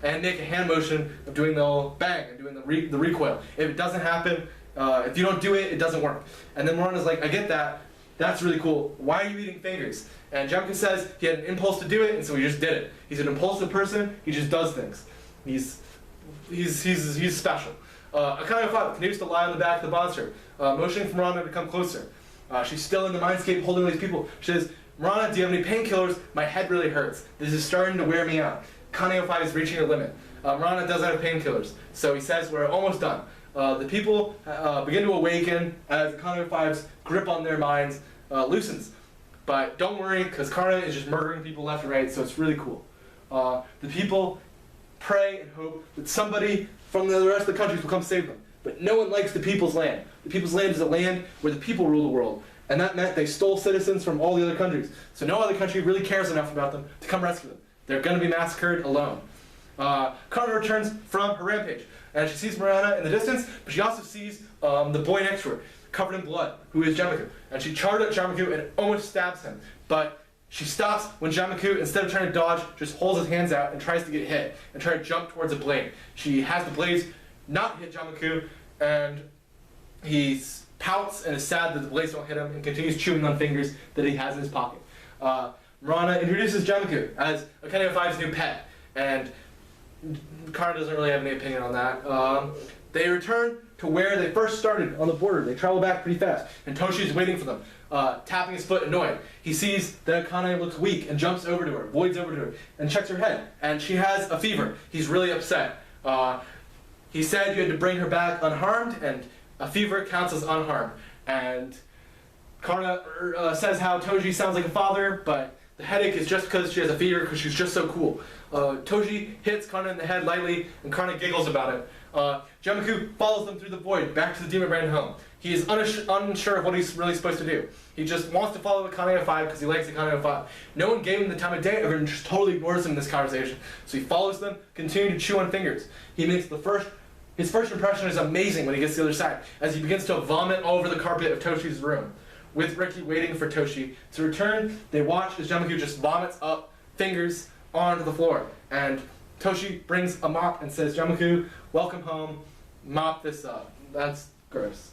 and make a hand motion of doing the bang and doing the recoil. If it doesn't happen, if you don't do it, it doesn't work. And then Morana's like, "I get that. That's really cool. Why are you eating fingers?" And Jamaku says he had an impulse to do it, and so he just did it. He's an impulsive person. He just does things. He's special. Akane 05 continues to lie on the back of the monster, motioning for Morana to come closer. She's still in the mindscape holding these people. She says, Marana, do you have any painkillers? My head really hurts. This is starting to wear me out. Kane 05 is reaching her limit. Marana doesn't have painkillers, so he says we're almost done. The people begin to awaken as Kane 05's grip on their minds loosens. But don't worry, because Karna is just murdering people left and right, so it's really cool. The people pray and hope that somebody from the rest of the countries will come save them. But no one likes the people's land. The people's land is a land where the people rule the world. And that meant they stole citizens from all the other countries. So no other country really cares enough about them to come rescue them. They're going to be massacred alone. Karna returns from her rampage. And she sees Marana in the distance, but she also sees the boy next to her, covered in blood, who is Jamaku. And she charged at Jamaku and almost stabs him. But she stops when Jamaku, instead of trying to dodge, just holds his hands out and tries to get hit and try to jump towards a blade. She has the blades not hit Jamaku, and he pouts and is sad that the blades don't hit him and continues chewing on fingers that he has in his pocket. Marana introduces Jamaku as Kane 05's new pet, and Karna doesn't really have any opinion on that. They return to where they first started on the border. They travel back pretty fast, and Toshi is waiting for them, tapping his foot, annoyed. He sees that Kane looks weak and jumps over to her, voids over to her, and checks her head, and she has a fever. He's really upset. He said you had to bring her back unharmed, and a fever counts as unharmed. And Karna says how Toji sounds like a father, but the headache is just because she has a fever, because she's just so cool. Toji hits Karna in the head lightly, and Karna giggles about it. Jamaku follows them through the void, back to the Demon Brand home. He is unsure of what he's really supposed to do. He just wants to follow the Kane 05 because he likes the Kane 05. No one gave him the time of day, everyone just totally ignores him in this conversation. So he follows them, continuing to chew on fingers. He makes his first impression is amazing when he gets to the other side, as he begins to vomit all over the carpet of Toshi's room. With Ricky waiting for Toshi to return, they watch as Jamaku just vomits up fingers onto the floor. And Toshi brings a mop and says, Jamaku, welcome home, mop this up. That's gross.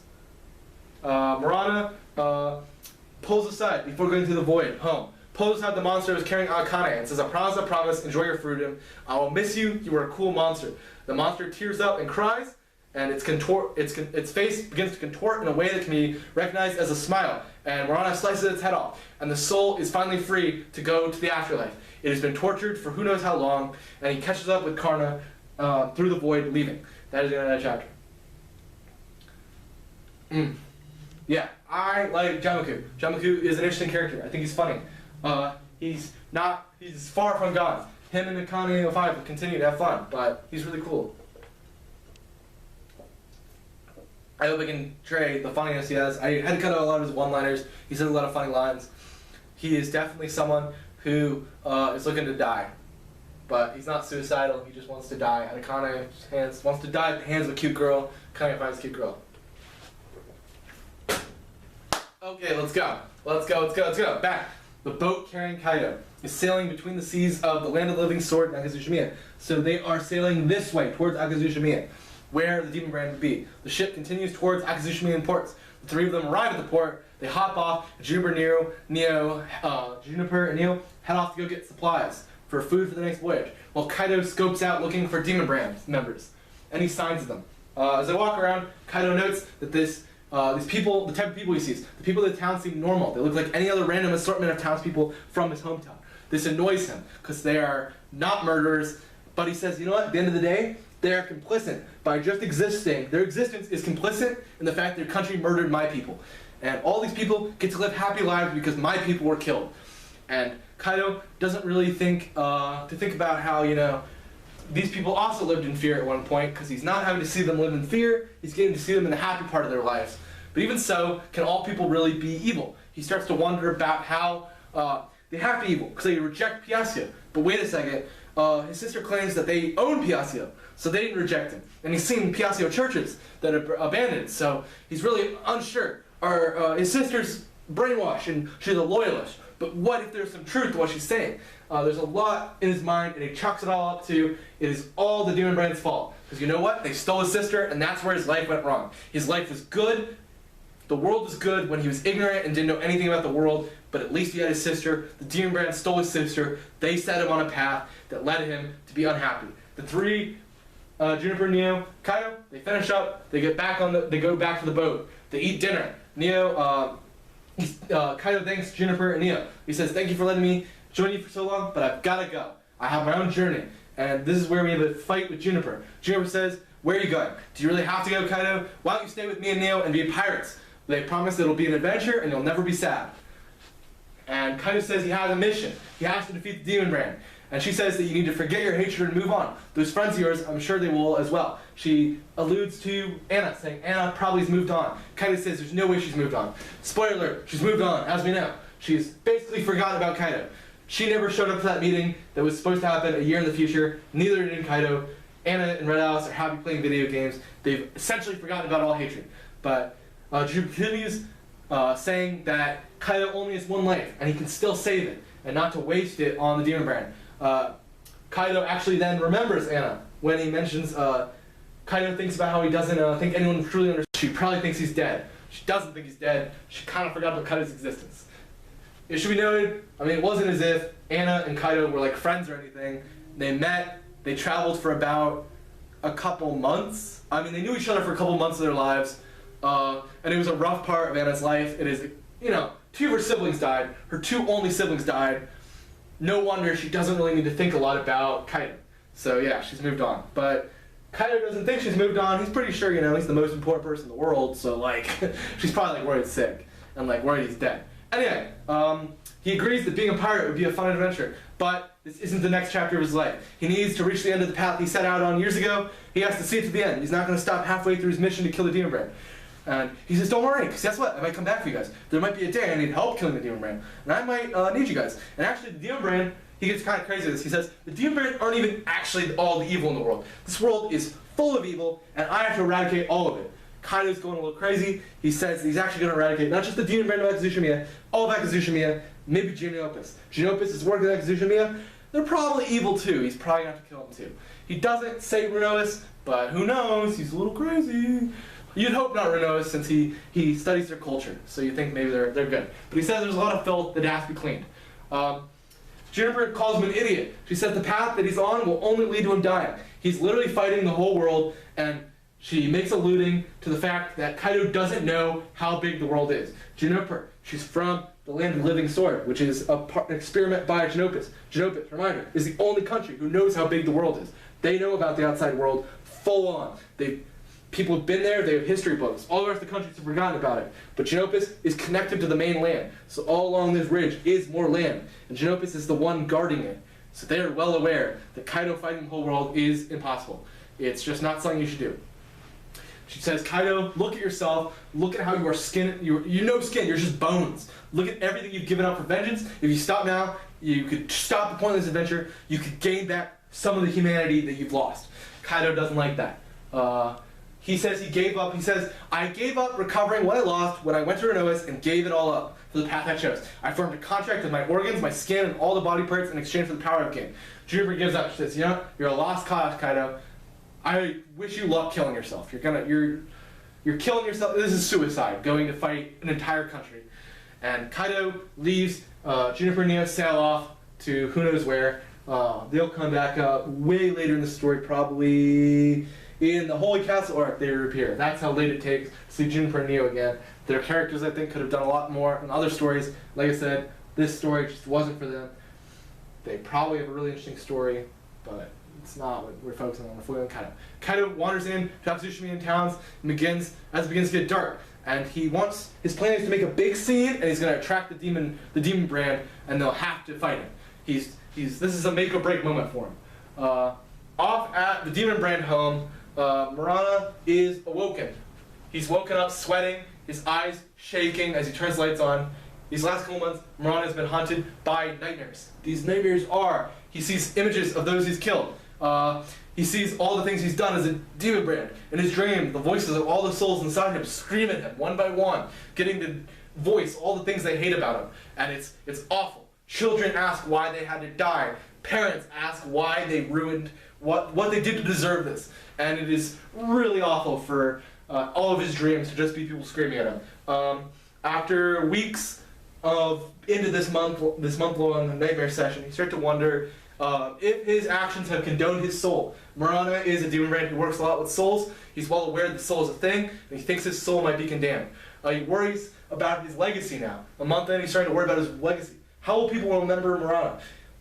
Marana pulls aside before going to the void, home. Pulls aside the monster who is carrying Akane and says, I promise, enjoy your freedom. I will miss you, you were a cool monster. The monster tears up and cries, and its face begins to contort in a way that can be recognized as a smile. And Marana slices its head off, and the soul is finally free to go to the afterlife. It has been tortured for who knows how long, and he catches up with Karna through the void, leaving. That is the end of that chapter. Yeah, I like Jamaku. Jamaku is an interesting character. I think he's funny. He's far from gone. Him and Kane 05 will continue to have fun, but he's really cool. I hope I can portray the funniness he has. I had to cut out a lot of his one-liners. He says a lot of funny lines. He is definitely someone who is looking to die. But he's not suicidal. He just wants to die at Kane's hands. Wants to die at the hands of a cute girl. Kane 05's a cute girl. Okay, let's go. Back. The boat carrying Kaido is sailing between the seas of the land of the living sword and Akazushimiya. So they are sailing this way, towards Akazushimiya, where the Demon Brand would be. The ship continues towards Akazushimiyan ports. The three of them arrive at the port. They hop off. Juniper and Neo head off to go get supplies for food for the next voyage, while Kaido scopes out looking for Demon Brand members. Any signs of them. As they walk around, Kaido notes that these people, the type of people he sees, the people in the town seem normal. They look like any other random assortment of townspeople from his hometown. This annoys him, because they are not murderers, but he says, you know what, at the end of the day, they are complicit by just existing. Their existence is complicit in the fact their country murdered my people. And all these people get to live happy lives because my people were killed. And Kaido doesn't really think about how, these people also lived in fear at one point, because he's not having to see them live in fear, he's getting to see them in the happy part of their lives. But even so, can all people really be evil? He starts to wonder about how they have to be evil, because they reject Piacio. But wait a second, his sister claims that they own Piacio, so they didn't reject him. And he's seen Piacio churches that are abandoned, so he's really unsure. His sister's brainwashed, and she's a loyalist. But what if there's some truth to what she's saying? There's a lot in his mind, and he chalks it all up to, it is all the Demon Brand's fault. Because you know what? They stole his sister, and that's where his life went wrong. His life was good, the world was good when he was ignorant and didn't know anything about the world, but at least he had his sister. The Demon Brand stole his sister. They set him on a path that led him to be unhappy. The three, Juniper, Neo, Kaido, they finish up, they go back to the boat. They eat dinner. Neo Kaido thanks Juniper and Neo. He says, "Thank you for letting me join you for so long, but I've gotta go. I have my own journey." And this is where we have a fight with Juniper. Juniper says, "Where are you going? Do you really have to go, Kaido? Why don't you stay with me and Neo and be pirates? They promise it'll be an adventure and you'll never be sad." And Kaido says he has a mission. He has to defeat the Demon Brand. And she says that you need to forget your hatred and move on. Those friends of yours, I'm sure they will as well. She alludes to Anna, saying Anna probably has moved on. Kaido says there's no way she's moved on. Spoiler alert, she's moved on, as we know. She's basically forgotten about Kaido. She never showed up for that meeting that was supposed to happen a year in the future. Neither did Kaido. Anna and Red Alice are happy playing video games. They've essentially forgotten about all hatred. But Juniper continues saying that Kaido only has one life, and he can still save it, and not to waste it on the Demon Brand. Kaido actually then remembers Anna when he mentions Kaido thinks about how he doesn't think anyone truly understands. She probably thinks he's dead. She doesn't think he's dead. She kind of forgot about Kaido's existence. It should be noted, I mean, it wasn't as if Anna and Kaido were like friends or anything. They met, they traveled for about a couple months. I mean, they knew each other for a couple months of their lives, and it was a rough part of Anna's life. It is, you know, 2 of her siblings died. Her 2 only siblings died. No wonder she doesn't really need to think a lot about Kaido. So yeah, she's moved on. But Kaido doesn't think she's moved on. He's pretty sure, you know, he's the most important person in the world. So like, she's probably like worried he's sick and like worried he's dead. Anyway, he agrees that being a pirate would be a fun adventure. But this isn't the next chapter of his life. He needs to reach the end of the path he set out on years ago. He has to see it to the end. He's not going to stop halfway through his mission to kill the Demon Brand. And he says, don't worry, because guess what? I might come back for you guys. There might be a day I need help killing the Demon Brand. And I might need you guys. And actually, the Demon Brand, he gets kind of crazy with this. He says, the Demon Brand aren't even actually all the evil in the world. This world is full of evil, and I have to eradicate all of it. Kaido's going a little crazy. He says he's actually going to eradicate not just the Demon Brand of Akazushimiya, all of Akazushimiya, maybe Genopus. Genopus is working with Akazushimiya. They're probably evil too. He's probably going to have to kill them too. He doesn't say Renois, but who knows? He's a little crazy. You'd hope not Renois, since he studies their culture, so you think maybe they're good. But he says there's a lot of filth that has to be cleaned. Juniper calls him an idiot. She says the path that he's on will only lead to him dying. He's literally fighting the whole world, and she makes alluding to the fact that Kaido doesn't know how big the world is. Juniper, she's from the land of the living sword, which is an experiment by Genopus. Genopus, reminder, is the only country who knows how big the world is. They know about the outside world full on. People have been there, they have history books. All the rest of the countries have forgotten about it. But Genopus is connected to the main land. So all along this ridge is more land. And Genopus is the one guarding it. So they are well aware that Kaido fighting the whole world is impossible. It's just not something you should do. She says, Kaido, look at yourself. Look at how you are skin. You're no skin, you're just bones. Look at everything you've given up for vengeance. If you stop now, you could stop the pointless adventure. You could gain back some of the humanity that you've lost. Kaido doesn't like that. He says he gave up. He says, I gave up recovering what I lost when I went to Renois and gave it all up for the path I chose. I formed a contract with my organs, my skin, and all the body parts in exchange for the power I've gained. Juniper gives up. She says, you know, you're a lost cause, Kaido. I wish you luck killing yourself. You're killing yourself. This is suicide, going to fight an entire country. And Kaido leaves. Juniper and Neo sail off to who knows where. They'll come back way later in the story, probably in the Holy Castle arc. They reappear. That's how late it takes to see Juniper and Neo again. Their characters, I think, could have done a lot more in other stories. Like I said, this story just wasn't for them. They probably have a really interesting story, but it's not what we're focusing on. We're focusing on Kaido. Kaido wanders in to Akazushimiya towns and as it begins to get dark. And his plan is to make a big scene, and he's going to attract the demon brand, and they'll have to fight him. This is a make or break moment for him. Off at the demon brand home, Murana is awoken. He's woken up sweating, his eyes shaking as he turns the lights on. These last couple months, Murana has been haunted by nightmares. These nightmares are, he sees images of those he's killed. He sees all the things he's done as a demon brand. In his dream, the voices of all the souls inside him scream at him one by one, getting to voice all the things they hate about him. And it's awful. Children ask why they had to die. Parents ask why they ruined what they did to deserve this. And it is really awful for all of his dreams to just be people screaming at him. After weeks into this month-long nightmare session, you start to wonder if his actions have condoned his soul. Murana is a demon brand who works a lot with souls. He's well aware that the soul is a thing, and he thinks his soul might be condemned. He worries about his legacy now. A month in, he's starting to worry about his legacy. How will people remember Murano?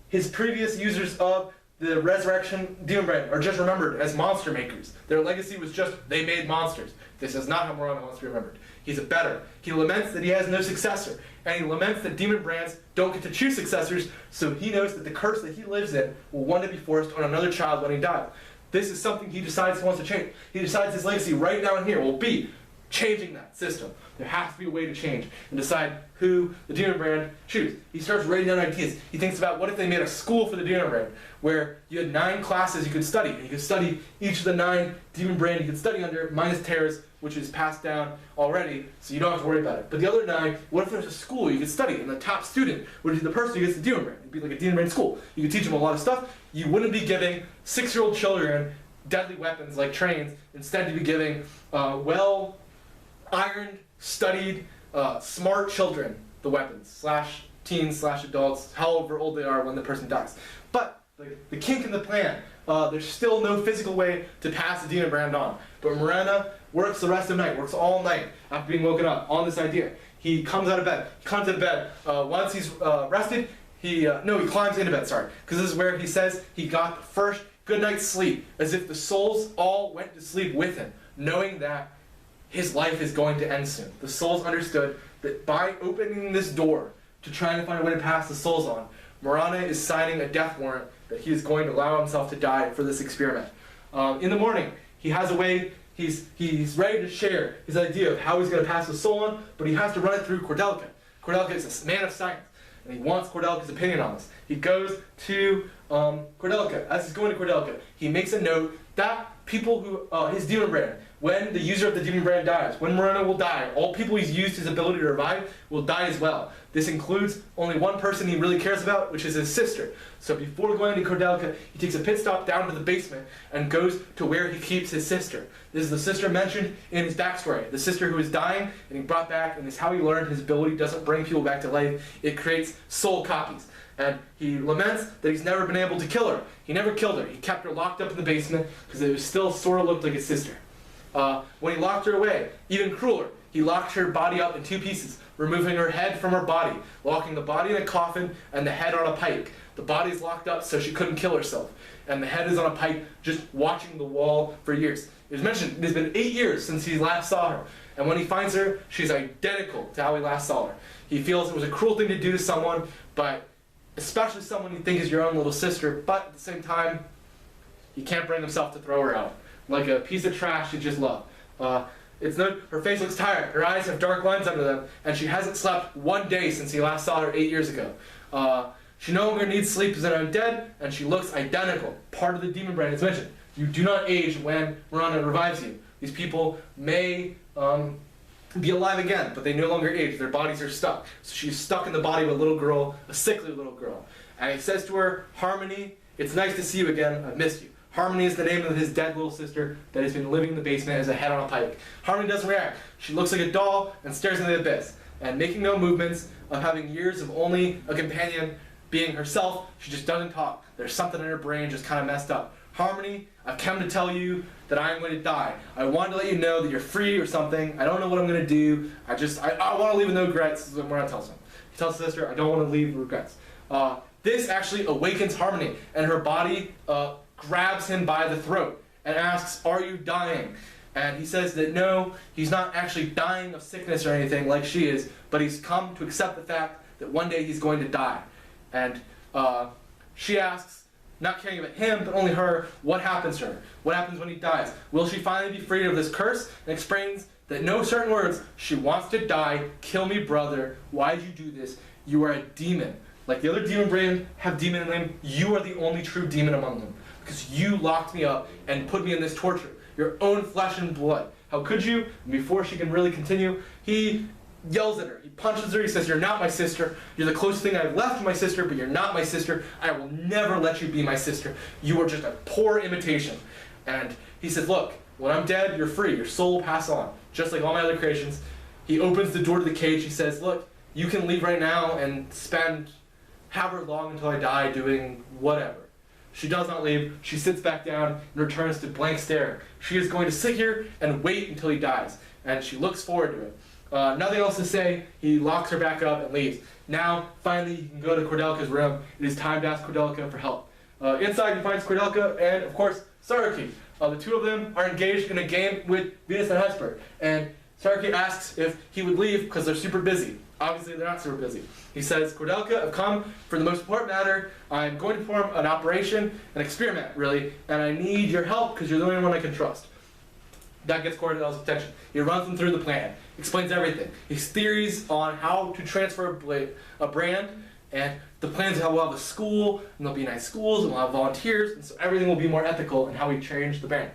His previous users of the Resurrection Demon Brand are just remembered as monster makers. Their legacy was just, they made monsters. This is not how Murano wants to be remembered. He's a better. He laments that he has no successor, and he laments that demon brands don't get to choose successors, so he knows that the curse that he lives in will one day be forced on another child when he dies. This is something he decides he wants to change. He decides his legacy right now and here will be changing that system. There has to be a way to change and decide who the demon brand choose. He starts writing down ideas. He thinks about what if they made a school for the demon brand where you had 9 classes you could study. And you could study each of the 9 demon brand you could study under, minus Terra's, which is passed down already, so you don't have to worry about it. But the other 9, what if there's a school you could study, and the top student would be the person who gets the demon brand? It'd be like a demon brand school. You could teach them a lot of stuff. You wouldn't be giving 6-year-old children deadly weapons like trains. Instead, you'd be giving well-ironed, studied, smart children the weapons, slash teens, slash adults, however old they are when the person dies. But the kink in the plan, there's still no physical way to pass the demon brand on. But Murano works the rest of the night, works all night after being woken up on this idea. He comes out of bed. He climbs out of bed. Once he's rested, he climbs into bed, sorry. Because this is where he says he got the first good night's sleep, as if the souls all went to sleep with him, knowing that his life is going to end soon. The souls understood that by opening this door to trying to find a way to pass the souls on, Murano is signing a death warrant that he is going to allow himself to die for this experiment. In the morning, he has a way, he's ready to share his idea of how he's going to pass the soul on, but he has to run it through Kordelica. Kordelica is a man of science, and he wants Kordelica's opinion on this. He goes to Kordelica. As he's going to Kordelica, he makes a note that people who, his demon brand, when the user of the demon brand dies, when Murano will die, all people he's used his ability to revive will die as well. This includes only one person he really cares about, which is his sister. So before going to Kordelica, he takes a pit stop down to the basement and goes to where he keeps his sister. This is the sister mentioned in his backstory. The sister who is dying and he brought back, and this is how he learned his ability doesn't bring people back to life. It creates soul copies. And he laments that he's never been able to kill her. He never killed her. He kept her locked up in the basement because it was still sort of looked like his sister. When he locked her away, even crueler, he locked her body up in 2 pieces, removing her head from her body, locking the body in a coffin and the head on a pike. The body's locked up so she couldn't kill herself, and the head is on a pike just watching the wall for years. It was mentioned it has been 8 years since he last saw her, and when he finds her, she's identical to how he last saw her. He feels it was a cruel thing to do to someone, but especially someone you think is your own little sister, but at the same time, he can't bring himself to throw her out. Like a piece of trash you just love. Her face looks tired, her eyes have dark lines under them, and she hasn't slept 1 day since he last saw her 8 years ago. She no longer needs sleep as an undead, and she looks identical. Part of the demon brand is mentioned. You do not age when Murano revives you. These people may be alive again, but they no longer age. Their bodies are stuck. So she's stuck in the body of a little girl, a sickly little girl. And he says to her, Harmony, it's nice to see you again. I've missed you. Harmony is the name of his dead little sister that has been living in the basement as a head on a pike. Harmony doesn't react. She looks like a doll and stares into the abyss. And making no movements, of having years of only a companion being herself, she just doesn't talk. There's something in her brain just kind of messed up. Harmony, I've come to tell you that I am going to die. I wanted to let you know that you're free or something. I don't know what I'm going to do. I want to leave with no regrets. This is what Murano tells him. He tells his sister, I don't want to leave with regrets. This actually awakens Harmony, and her body grabs him by the throat and asks, are you dying? And he says that no, he's not actually dying of sickness or anything like she is, but he's come to accept the fact that one day he's going to die. And she asks, not caring about him, but only her, what happens to her? What happens when he dies? Will she finally be freed of this curse? And explains that no certain words, she wants to die, kill me brother, why'd you do this? You are a demon. Like the other demon brand have demon in them, you are the only true demon among them. Because you locked me up and put me in this torture. Your own flesh and blood. How could you? And before she can really continue, he yells at her. He punches her. He says, you're not my sister. You're the closest thing I've left to my sister, but you're not my sister. I will never let you be my sister. You are just a poor imitation. And he says, look, when I'm dead, you're free. Your soul will pass on. Just like all my other creations. He opens the door to the cage. He says, look, you can leave right now and spend however long until I die doing whatever. She does not leave. She sits back down and returns to blank stare. She is going to sit here and wait until he dies. And she looks forward to it. Nothing else to say. He locks her back up and leaves. Now, finally, he can go to Cordelka's room. It is time to ask Cordelka for help. Inside, he finds Cordelka and, of course, Saruki. The two of them are engaged in a game with Venus and Hesper. And Saruki asks if he would leave because they're super busy. Obviously, they're not super busy. He says, Cordelka, I've come for the most important matter. I'm going to perform an operation, an experiment, really, and I need your help because you're the only one I can trust. That gets Cordelka's attention. He runs him through the plan, explains everything. His theories on how to transfer a brand, and the plans how we'll have a school, and there'll be nice schools, and we'll have volunteers, and so everything will be more ethical in how we change the brand.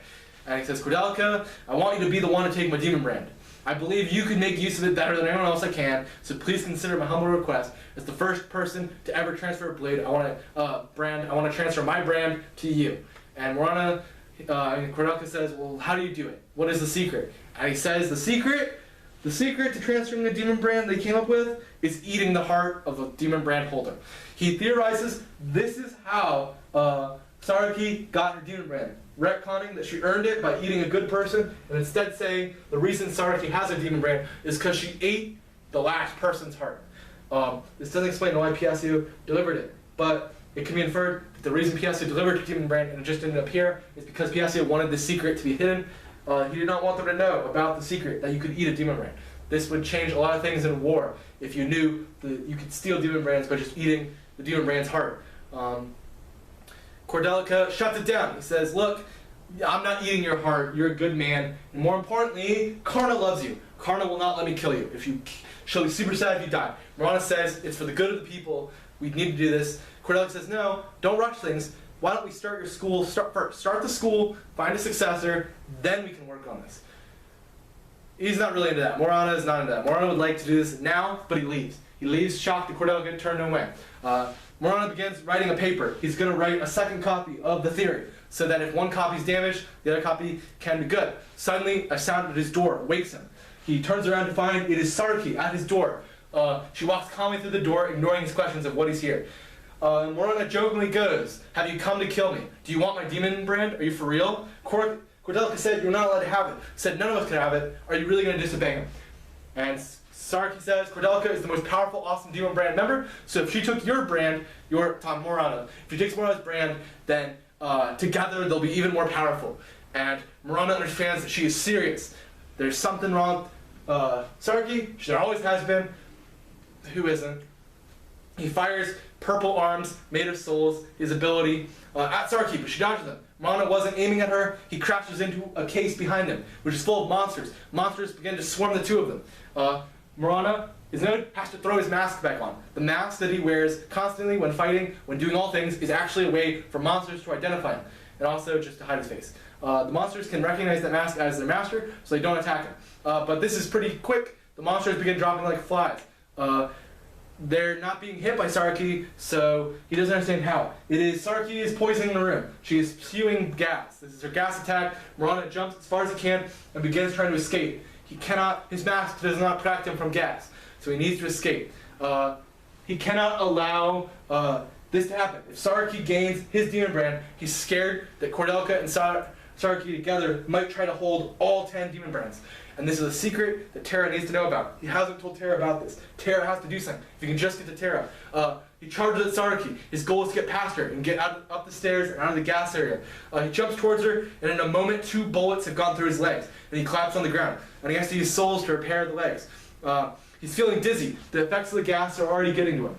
And he says, Cordelka, I want you to be the one to take my demon brand. I believe you can make use of it better than anyone else I can, so please consider my humble request. As the first person to ever transfer a blade, I want to transfer my brand to you. And Cordelka says, well, how do you do it? What is the secret? And he says, the secret to transferring the demon brand they came up with is eating the heart of the demon brand holder. He theorizes this is how Saruki got her demon brand, retconning that she earned it by eating a good person, and instead saying the reason Saruki has a demon brand is because she ate the last person's heart. This doesn't explain why Piaggio delivered it, but it can be inferred that the reason Piaggio delivered the demon brand and it just didn't appear is because Piaggio wanted the secret to be hidden. He did not want them to know about the secret that you could eat a demon brand. This would change a lot of things in war if you knew that you could steal demon brands by just eating the demon brand's heart. Cordelka shuts it down. He says, look, I'm not eating your heart. You're a good man. And more importantly, Karna loves you. Karna will not let me kill you. She'll be super sad if you die. Marana says, it's for the good of the people. We need to do this. Cordelka says, no, don't rush things. Why don't we start your school first? Start the school, find a successor, then we can work on this. He's not really into that. Morana is not into that. Morana would like to do this now, but he leaves. He leaves shocked that Cordelka turned him away. Morana begins writing a paper. He's going to write a second copy of the theory, so that if one copy is damaged, the other copy can be good. Suddenly, a sound at his door wakes him. He turns around to find it is Saruki at his door. She walks calmly through the door, ignoring his questions of what he's here. Morana jokingly goes, have you come to kill me? Do you want my demon brand? Are you for real? Cordelka said, you're not allowed to have it. Said, none of us can have it. Are you really going to disobey him? And Saruki says, Cordelka is the most powerful, awesome demon brand member, so if she took your brand, Morana, if she takes Morana's brand, then together they'll be even more powerful. And Morana understands that she is serious. There's something wrong with Saruki. There always has been. Who isn't? He fires purple arms made of souls, his ability, at Saruki, but she dodges them. Morana wasn't aiming at her. He crashes into a case behind him, which is full of monsters. Monsters begin to swarm the two of them. Morana has to throw his mask back on. The mask that he wears constantly when fighting, when doing all things, is actually a way for monsters to identify him, and also just to hide his face. The monsters can recognize that mask as their master, so they don't attack him. But this is pretty quick. The monsters begin dropping like flies. They're not being hit by Saruki, so he doesn't understand how. Saruki is poisoning the room. She is spewing gas. This is her gas attack. Morana jumps as far as he can and begins trying to escape. His mask does not protect him from gas, so he needs to escape. He cannot allow this to happen. If Saruki gains his demon brand, he's scared that Cordelka and Saruki together might try to hold all 10 demon brands. And this is a secret that Terra needs to know about. He hasn't told Terra about this. Terra has to do something. If he can just get to Terra. He charges at Saruki. His goal is to get past her and get up the stairs and out of the gas area. He jumps towards her, and in a moment, 2 bullets have gone through his legs. And he collapses on the ground. And he has to use souls to repair the legs. He's feeling dizzy. The effects of the gas are already getting to him.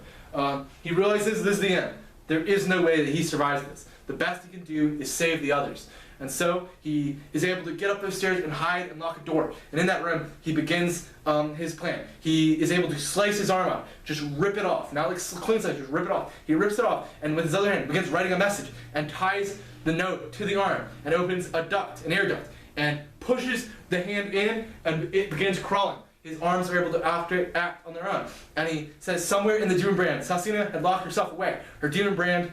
He realizes this is the end. There is no way that he survives this. The best he can do is save the others. And so he is able to get up those stairs and hide and lock a door. And in that room, he begins his plan. He is able to slice his arm out, just rip it off. Not like clean slice, just rip it off. He rips it off, and with his other hand, begins writing a message and ties the note to the arm and opens a duct, an air duct, and pushes the hand in, and it begins crawling. His arms are able to act on their own. And he says, somewhere in the demon brand, Sasina had locked herself away. Her divine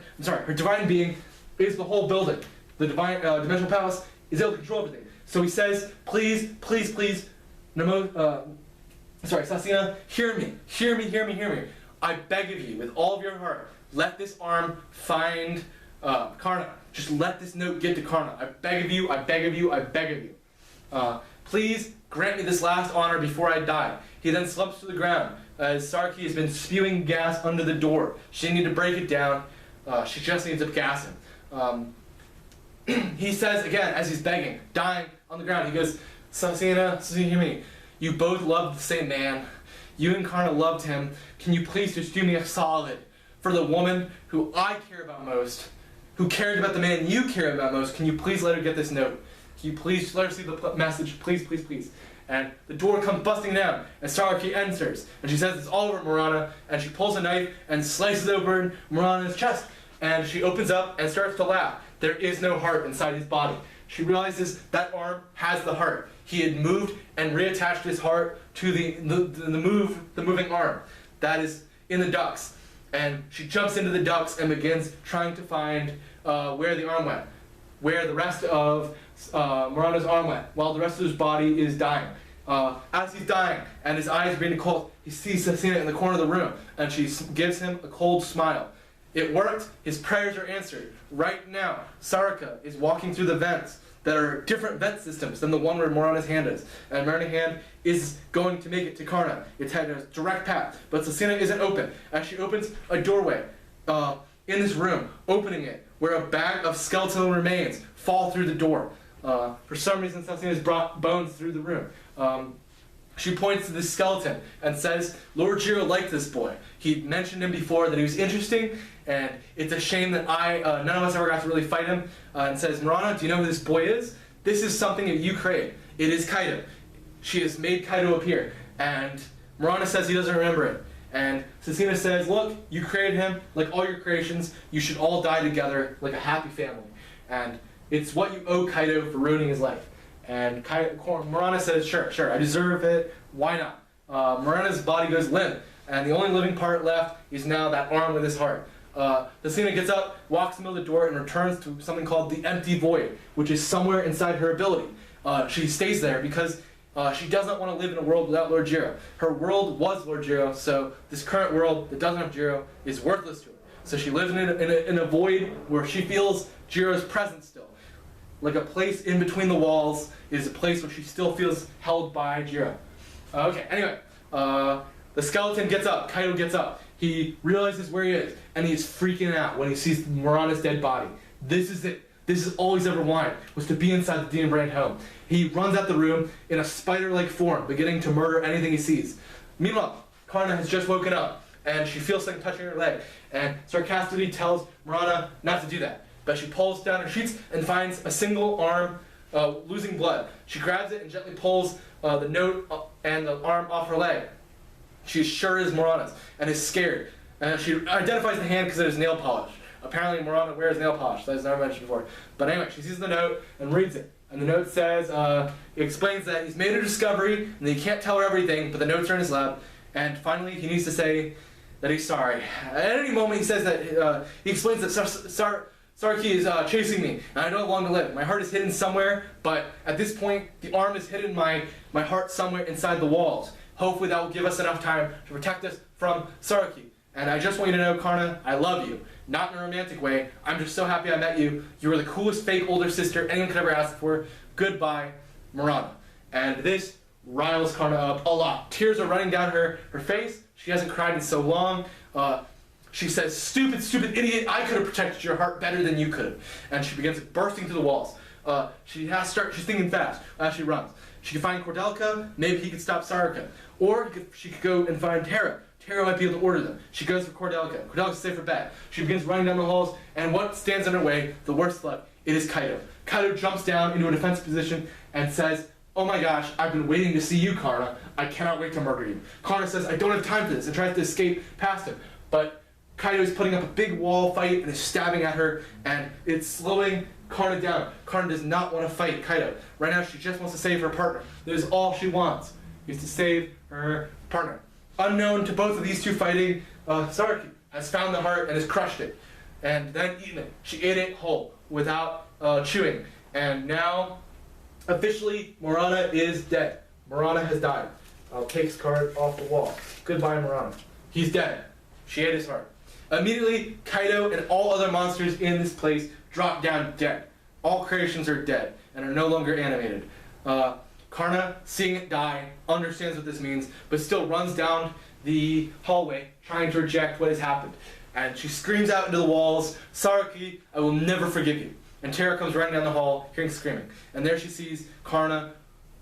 being is the whole building. The divine dimensional palace is able to control everything. So he says, please, please, please, Sasina, hear me. I beg of you, with all of your heart, let this arm find Karna. Just let this note get to Karna. I beg of you. Please grant me this last honor before I die. He then slumps to the ground as Saraki has been spewing gas under the door. She needs to break it down. She just needs to gas him. He says again, as he's begging, dying on the ground, he goes, Sasina, hear me. You both loved the same man. You and Karna loved him. Can you please just do me a solid for the woman who I care about most, who cared about the man you care about most? Can you please let her get this note? Can you please let her see the message? Please, please, please. And the door comes busting down, and Saraki enters, and she says it's all over Murana, and she pulls a knife and slices open Murana's chest, and she opens up and starts to laugh. There is no heart inside his body. She realizes that arm has the heart. He had moved and reattached his heart to the moving arm that is in the ducts. And she jumps into the ducts and begins trying to find where the arm went, where the rest of Murana's arm went, while the rest of his body is dying. As he's dying and his eyes are being cold, he sees Sasina in the corner of the room, and she gives him a cold smile. It worked. His prayers are answered. Right now, Saraka is walking through the vents that are different vent systems than the one where Murana's hand is. And Murana's hand is going to make it to Karna. It's had a direct path, but Sasina isn't open. As she opens a doorway in this room, opening it, where a bag of skeletal remains fall through the door. For some reason, Sasina's brought bones through the room. She points to this skeleton and says, Lord Jiro liked this boy. He mentioned him before, that he was interesting, and it's a shame that none of us ever got to really fight him. And says, Murana, do you know who this boy is? This is something that you created. It is Kaido. She has made Kaido appear. And Murana says he doesn't remember it. And Sasina says, look, you created him like all your creations. You should all die together like a happy family. And it's what you owe Kaido for ruining his life. And Murana says, sure, I deserve it. Why not? Murana's body goes limp, and the only living part left is now that arm with his heart. Sasina gets up, walks in the middle of the door, and returns to something called the empty void, which is somewhere inside her ability. She stays there because she doesn't want to live in a world without Lord Jiro. Her world was Lord Jiro, so this current world that doesn't have Jiro is worthless to her. So she lives in a void where she feels Jiro's presence still. Like a place in between the walls is a place where she still feels held by Jiro. Okay, anyway, the skeleton gets up, Kaido gets up. He realizes where he is, and he's freaking out when he sees Murana's dead body. This is it. This is all he's ever wanted, was to be inside the Demon Brand home. He runs out the room in a spider-like form, beginning to murder anything he sees. Meanwhile, Karna has just woken up, and she feels something touching her leg, and sarcastically tells Murana not to do that. But she pulls down her sheets and finds a single arm losing blood. She grabs it and gently pulls the note and the arm off her leg. She's sure it is Murana's and is scared. And she identifies the hand because it is nail polish. Apparently Murana wears nail polish, that was never mentioned before. But anyway, she sees the note and reads it. And the note says, it explains that he's made a discovery and that he can't tell her everything, but the notes are in his lab. And finally he needs to say that he's sorry. At any moment he says that, he explains that Saraki is chasing me, and I don't long to live. My heart is hidden somewhere, but at this point, the arm is hidden my heart somewhere inside the walls. Hopefully that will give us enough time to protect us from Saraki. And I just want you to know, Karna, I love you. Not in a romantic way. I'm just so happy I met you. You were the coolest fake older sister anyone could ever ask for. Goodbye, Murana. And this riles Karna up a lot. Tears are running down her face. She hasn't cried in so long. She says, stupid, stupid idiot, I could have protected your heart better than you could have. And she begins bursting through the walls. She's thinking fast as she runs. She could find Cordelka, maybe he could stop Saraka. Or she could go and find Terra. Terra might be able to order them. She goes for Cordelka. Cordelka's safe for bet. She begins running down the halls, and what stands in her way, the worst luck, it is Kaido. Kaido jumps down into a defense position and says, oh my gosh, I've been waiting to see you, Karna. I cannot wait to murder you. Karna says, I don't have time for this, and tries to escape past him. But Kaido is putting up a big wall fight and is stabbing at her, and it's slowing Karna down. Karna does not want to fight Kaido. Right now, she just wants to save her partner. That is all she wants, is to save her partner. Unknown to both of these two fighting, Saraki has found the heart and has crushed it, and then eaten it. She ate it whole, without chewing. And now, officially, Murana is dead. Murana has died. I'll take his card off the wall. Goodbye, Murana. He's dead. She ate his heart. Immediately, Kaido and all other monsters in this place drop down dead. All creations are dead and are no longer animated. Karna, seeing it die, understands what this means, but still runs down the hallway trying to reject what has happened. And she screams out into the walls, "Saraki, I will never forgive you." And Terra comes running down the hall, hearing screaming. And there she sees Karna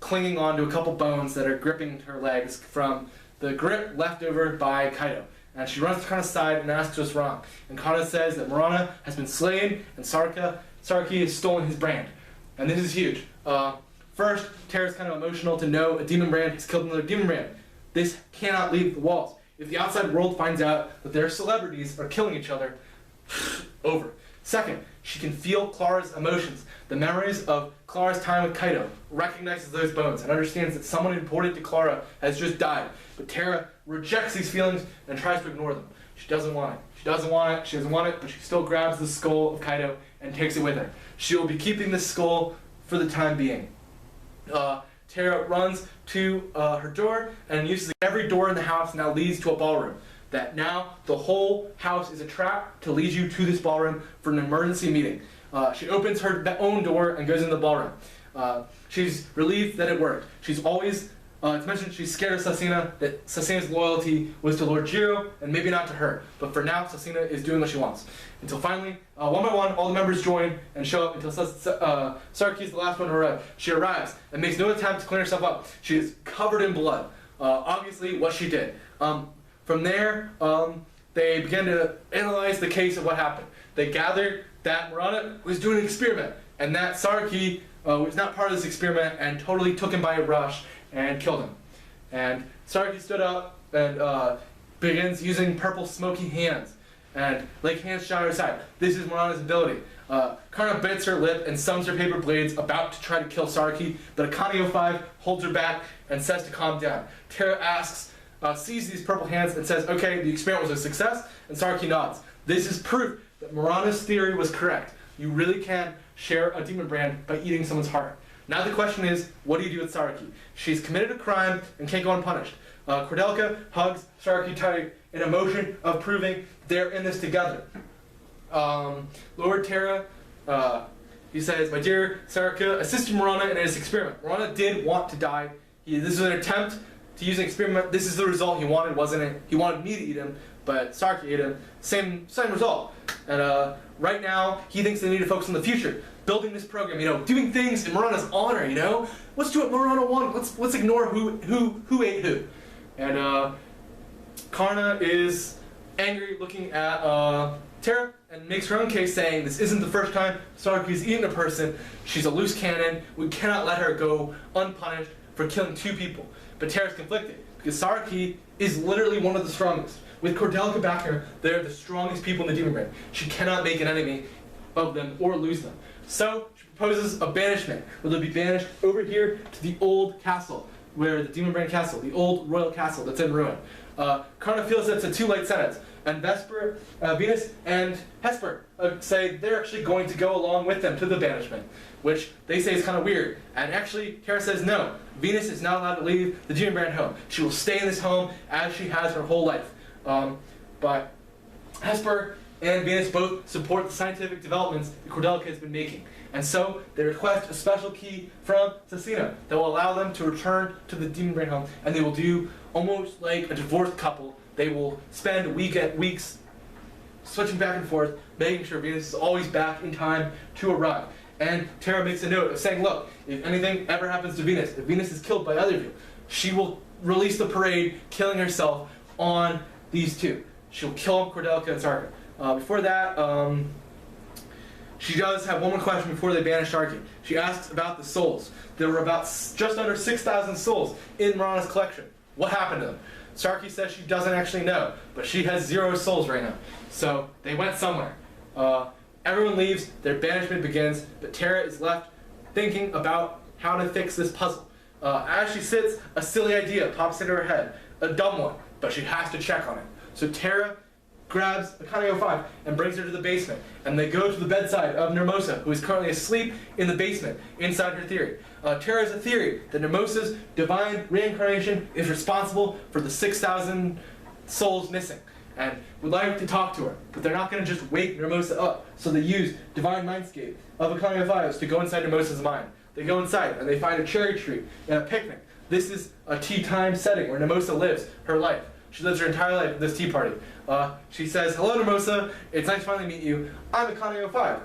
clinging on to a couple bones that are gripping her legs from the grip left over by Kaido. And she runs to Karna's side and asks what's wrong. And Karna says that Murana has been slain and Saraki has stolen his brand. And this is huge. First, Terra's kind of emotional to know a demon brand has killed another demon brand. This cannot leave the walls. If the outside world finds out that their celebrities are killing each other, over. Second, she can feel Clara's emotions. The memories of Clara's time with Kaido, recognizes those bones and understands that someone important to Clara has just died. But Terra rejects these feelings and tries to ignore them. She doesn't want it. She doesn't want it. She doesn't want it, but she still grabs the skull of Kaido and takes it with her. She will be keeping this skull for the time being. Terra runs to her door and uses every door in the house now leads to a ballroom. That now the whole house is a trap to lead you to this ballroom for an emergency meeting. She opens her own door and goes into the ballroom. She's relieved that it worked. She's always, to mention, she's scared of Sasina, that Sasina's loyalty was to Lord Jiro and maybe not to her. But for now, Sasina is doing what she wants. Until finally, one by one, all the members join and show up until Saraki is the last one to arrive. She arrives and makes no attempt to clean herself up. She is covered in blood. Obviously, what she did. From there, they began to analyze the case of what happened. They gathered that Murana was doing an experiment, and that Saraki was not part of this experiment and totally took him by a rush and killed him. And Saraki stood up and begins using purple smoky hands, and like hands shot her side. This is Murana's ability. Karna bites her lip and summons her paper blades, about to try to kill Saraki, but Akane 05 holds her back and says to calm down. Terra sees these purple hands and says, "Okay, the experiment was a success," and Saraki nods. This is proof that Murana's theory was correct. You really can share a demon brand by eating someone's heart. Now the question is, what do you do with Saraki? She's committed a crime and can't go unpunished. Cordelka hugs Saraki tight in a motion of proving they're in this together. Lord Terra, he says, "My dear Saraka, assisted Murana in his experiment. Murana did want to die. This is an attempt to use an experiment. This is the result he wanted, wasn't it? He wanted me to eat him, but Saraki ate him. Same result. And right now, he thinks they need to focus on the future, building this program, doing things in Murana's honor, Let's do what Murana wanted. Let's ignore who ate who." And Karna is angry, looking at Terra, and makes her own case, saying this isn't the first time Saraki's eaten a person. She's a loose cannon. We cannot let her go unpunished for killing 2 people. But Terra's conflicted, because Saraki is literally one of the strongest. With Cordelka backing her, they're the strongest people in the demon brand. She cannot make an enemy of them or lose them. So she proposes a banishment, where they'll be banished over here to the old castle, where the demon brand castle, the old royal castle that's in ruin. Karna feels that's a too light sentence, and Venus and Hesper say they're actually going to go along with them to the banishment, which they say is kind of weird. And actually, Terra says no. Venus is not allowed to leave the demon brand home. She will stay in this home as she has her whole life. But Hesper and Venus both support the scientific developments that Cordelka has been making. And so they request a special key from Sasina that will allow them to return to the demon brand home, and they will do almost like a divorced couple. They will spend weeks switching back and forth, making sure Venus is always back in time to arrive. And Terra makes a note of saying, look, if anything ever happens to Venus, if Venus is killed by either of you, she will release the parade, killing herself on these 2. She'll kill Cordelka and Sarka. Before that, she does have one more question before they banish Sarki. She asks about the souls. There were about just under 6,000 souls in Murana's collection. What happened to them? Sarki says she doesn't actually know, but she has 0 souls right now. So they went somewhere. Everyone leaves, their banishment begins, but Terra is left thinking about how to fix this puzzle. As she sits, a silly idea pops into her head, a dumb one, but she has to check on it. So Terra grabs Akane 05 and brings her to the basement, and they go to the bedside of Nermosa, who is currently asleep in the basement inside her theory. Terra has a theory that Nermosa's divine reincarnation is responsible for the 6,000 souls missing, and would like to talk to her, but they're not going to just wake Nermosa up, so they use divine mindscape of Akane 05 to go inside Nermosa's mind. They go inside and they find a cherry tree and a picnic. This is a tea time setting where Nemosa lives her life. She lives her entire life at this tea party. She says, "Hello, Nemosa. It's nice to finally meet you. I'm Akane 05.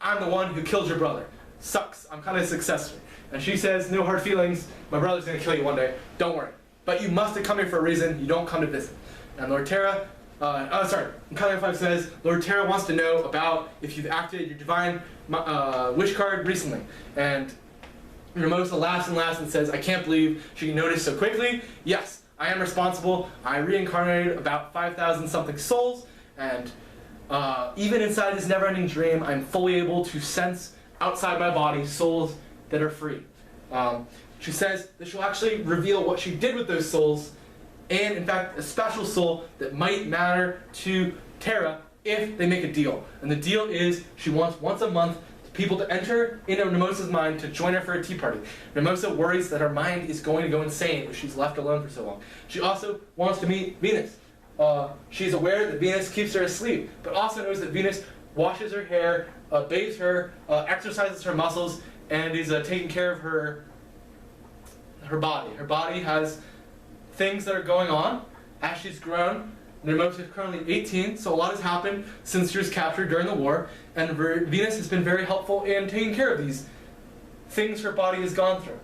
I'm the one who killed your brother. Sucks. I'm kind of a successor." And she says, "No hard feelings. My brother's going to kill you one day. Don't worry. But you must have come here for a reason. You don't come to visit." And Lord Terra, Akane 05 says, "Lord Terra wants to know about if you've activated your divine wish card recently." And Nemosa laughs and says, "I can't believe she noticed so quickly. Yes, I am responsible. I reincarnated about 5,000 something souls, and even inside this never-ending dream, I'm fully able to sense outside my body souls that are free." She says that she'll actually reveal what she did with those souls, and in fact, a special soul that might matter to Terra if they make a deal. And the deal is she wants once a month people to enter into Nemosa's mind to join her for a tea party. Nemosa worries that her mind is going to go insane if she's left alone for so long. She also wants to meet Venus. She's aware that Venus keeps her asleep, but also knows that Venus washes her hair, bathes her, exercises her muscles, and is taking care of her body. Her body has things that are going on as she's grown. Nemosa is currently 18, so a lot has happened since she was captured during the war, and Venus has been very helpful in taking care of these things her body has gone through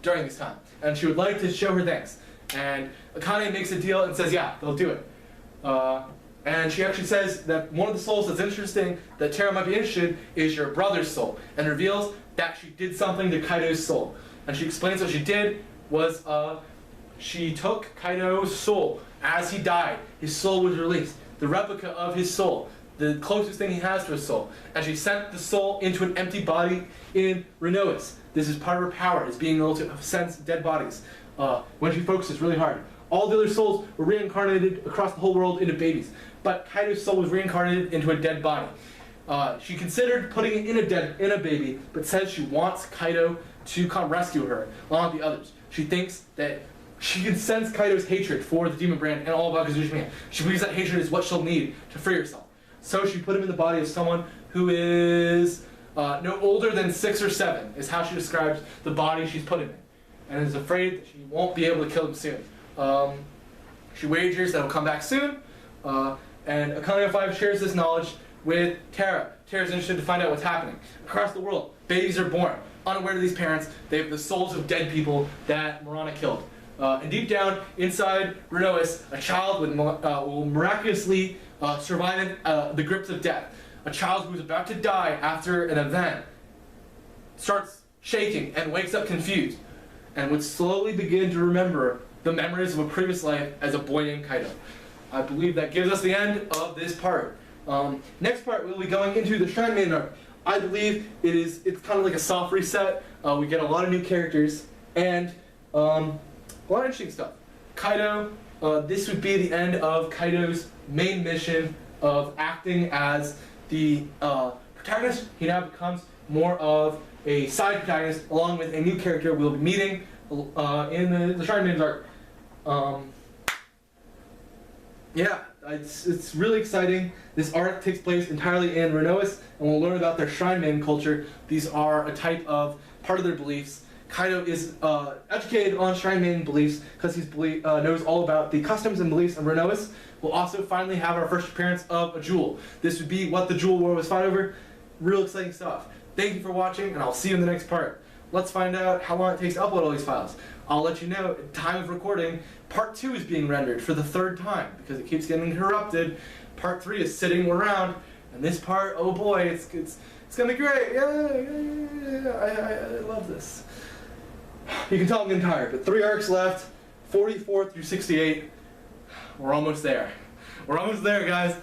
during this time. And she would like to show her thanks. And Akane makes a deal and says, yeah, they'll do it. And she actually says that one of the souls that's interesting, that Terra might be interested, is your brother's soul, and reveals that she did something to Kaido's soul. And she explains what she did was she took Kaido's soul. As he died, his soul was released, the replica of his soul, the closest thing he has to his soul. And she sent the soul into an empty body in Renois. This is part of her power, is being able to sense dead bodies when she focuses really hard. All the other souls were reincarnated across the whole world into babies, but Kaido's soul was reincarnated into a dead body. She considered putting it in a baby, but says she wants Kaido to come rescue her, along with the others. She thinks that she can sense Kaido's hatred for the Demon Brand and all of Akazuchiman. She believes that hatred is what she'll need to free herself. So she put him in the body of someone who is no older than 6 or 7, is how she describes the body she's put him in. And is afraid that she won't be able to kill him soon. She wagers that he'll come back soon, and Akane 05 shares this knowledge with Terra. Terra's interested to find out what's happening. Across the world, babies are born. Unaware of these parents, they have the souls of dead people that Mirana killed. And deep down inside Renois, a child will miraculously survive the grips of death. A child who is about to die after an event starts shaking and wakes up confused, and would slowly begin to remember the memories of a previous life as a boy named Kaido. I believe that gives us the end of this part. Next part, we'll be going into the Shrine Maiden arc. I believe it's kind of like a soft reset. We get a lot of new characters, and a lot of interesting stuff. Kaido, this would be the end of Kaido's main mission of acting as the protagonist. He now becomes more of a side protagonist, along with a new character we'll be meeting in the Shrine Maiden's arc. Yeah, it's really exciting. This arc takes place entirely in Renois, and we'll learn about their Shrine Maiden culture. These are a type of part of their beliefs. Kaido is educated on Shrine Maiden beliefs because he knows all about the customs and beliefs of Renois. We'll also finally have our first appearance of a jewel. This would be what the Jewel War was fought over. Real exciting stuff. Thank you for watching, and I'll see you in the next part. Let's find out how long it takes to upload all these files. I'll let you know at time of recording, part 2 is being rendered for the 3rd time because it keeps getting interrupted. Part 3 is sitting around, and this part, oh boy, it's gonna be great. Yeah, I love this. You can tell I'm getting tired, but 3 arcs left, 44 through 68. We're almost there. We're almost there, guys.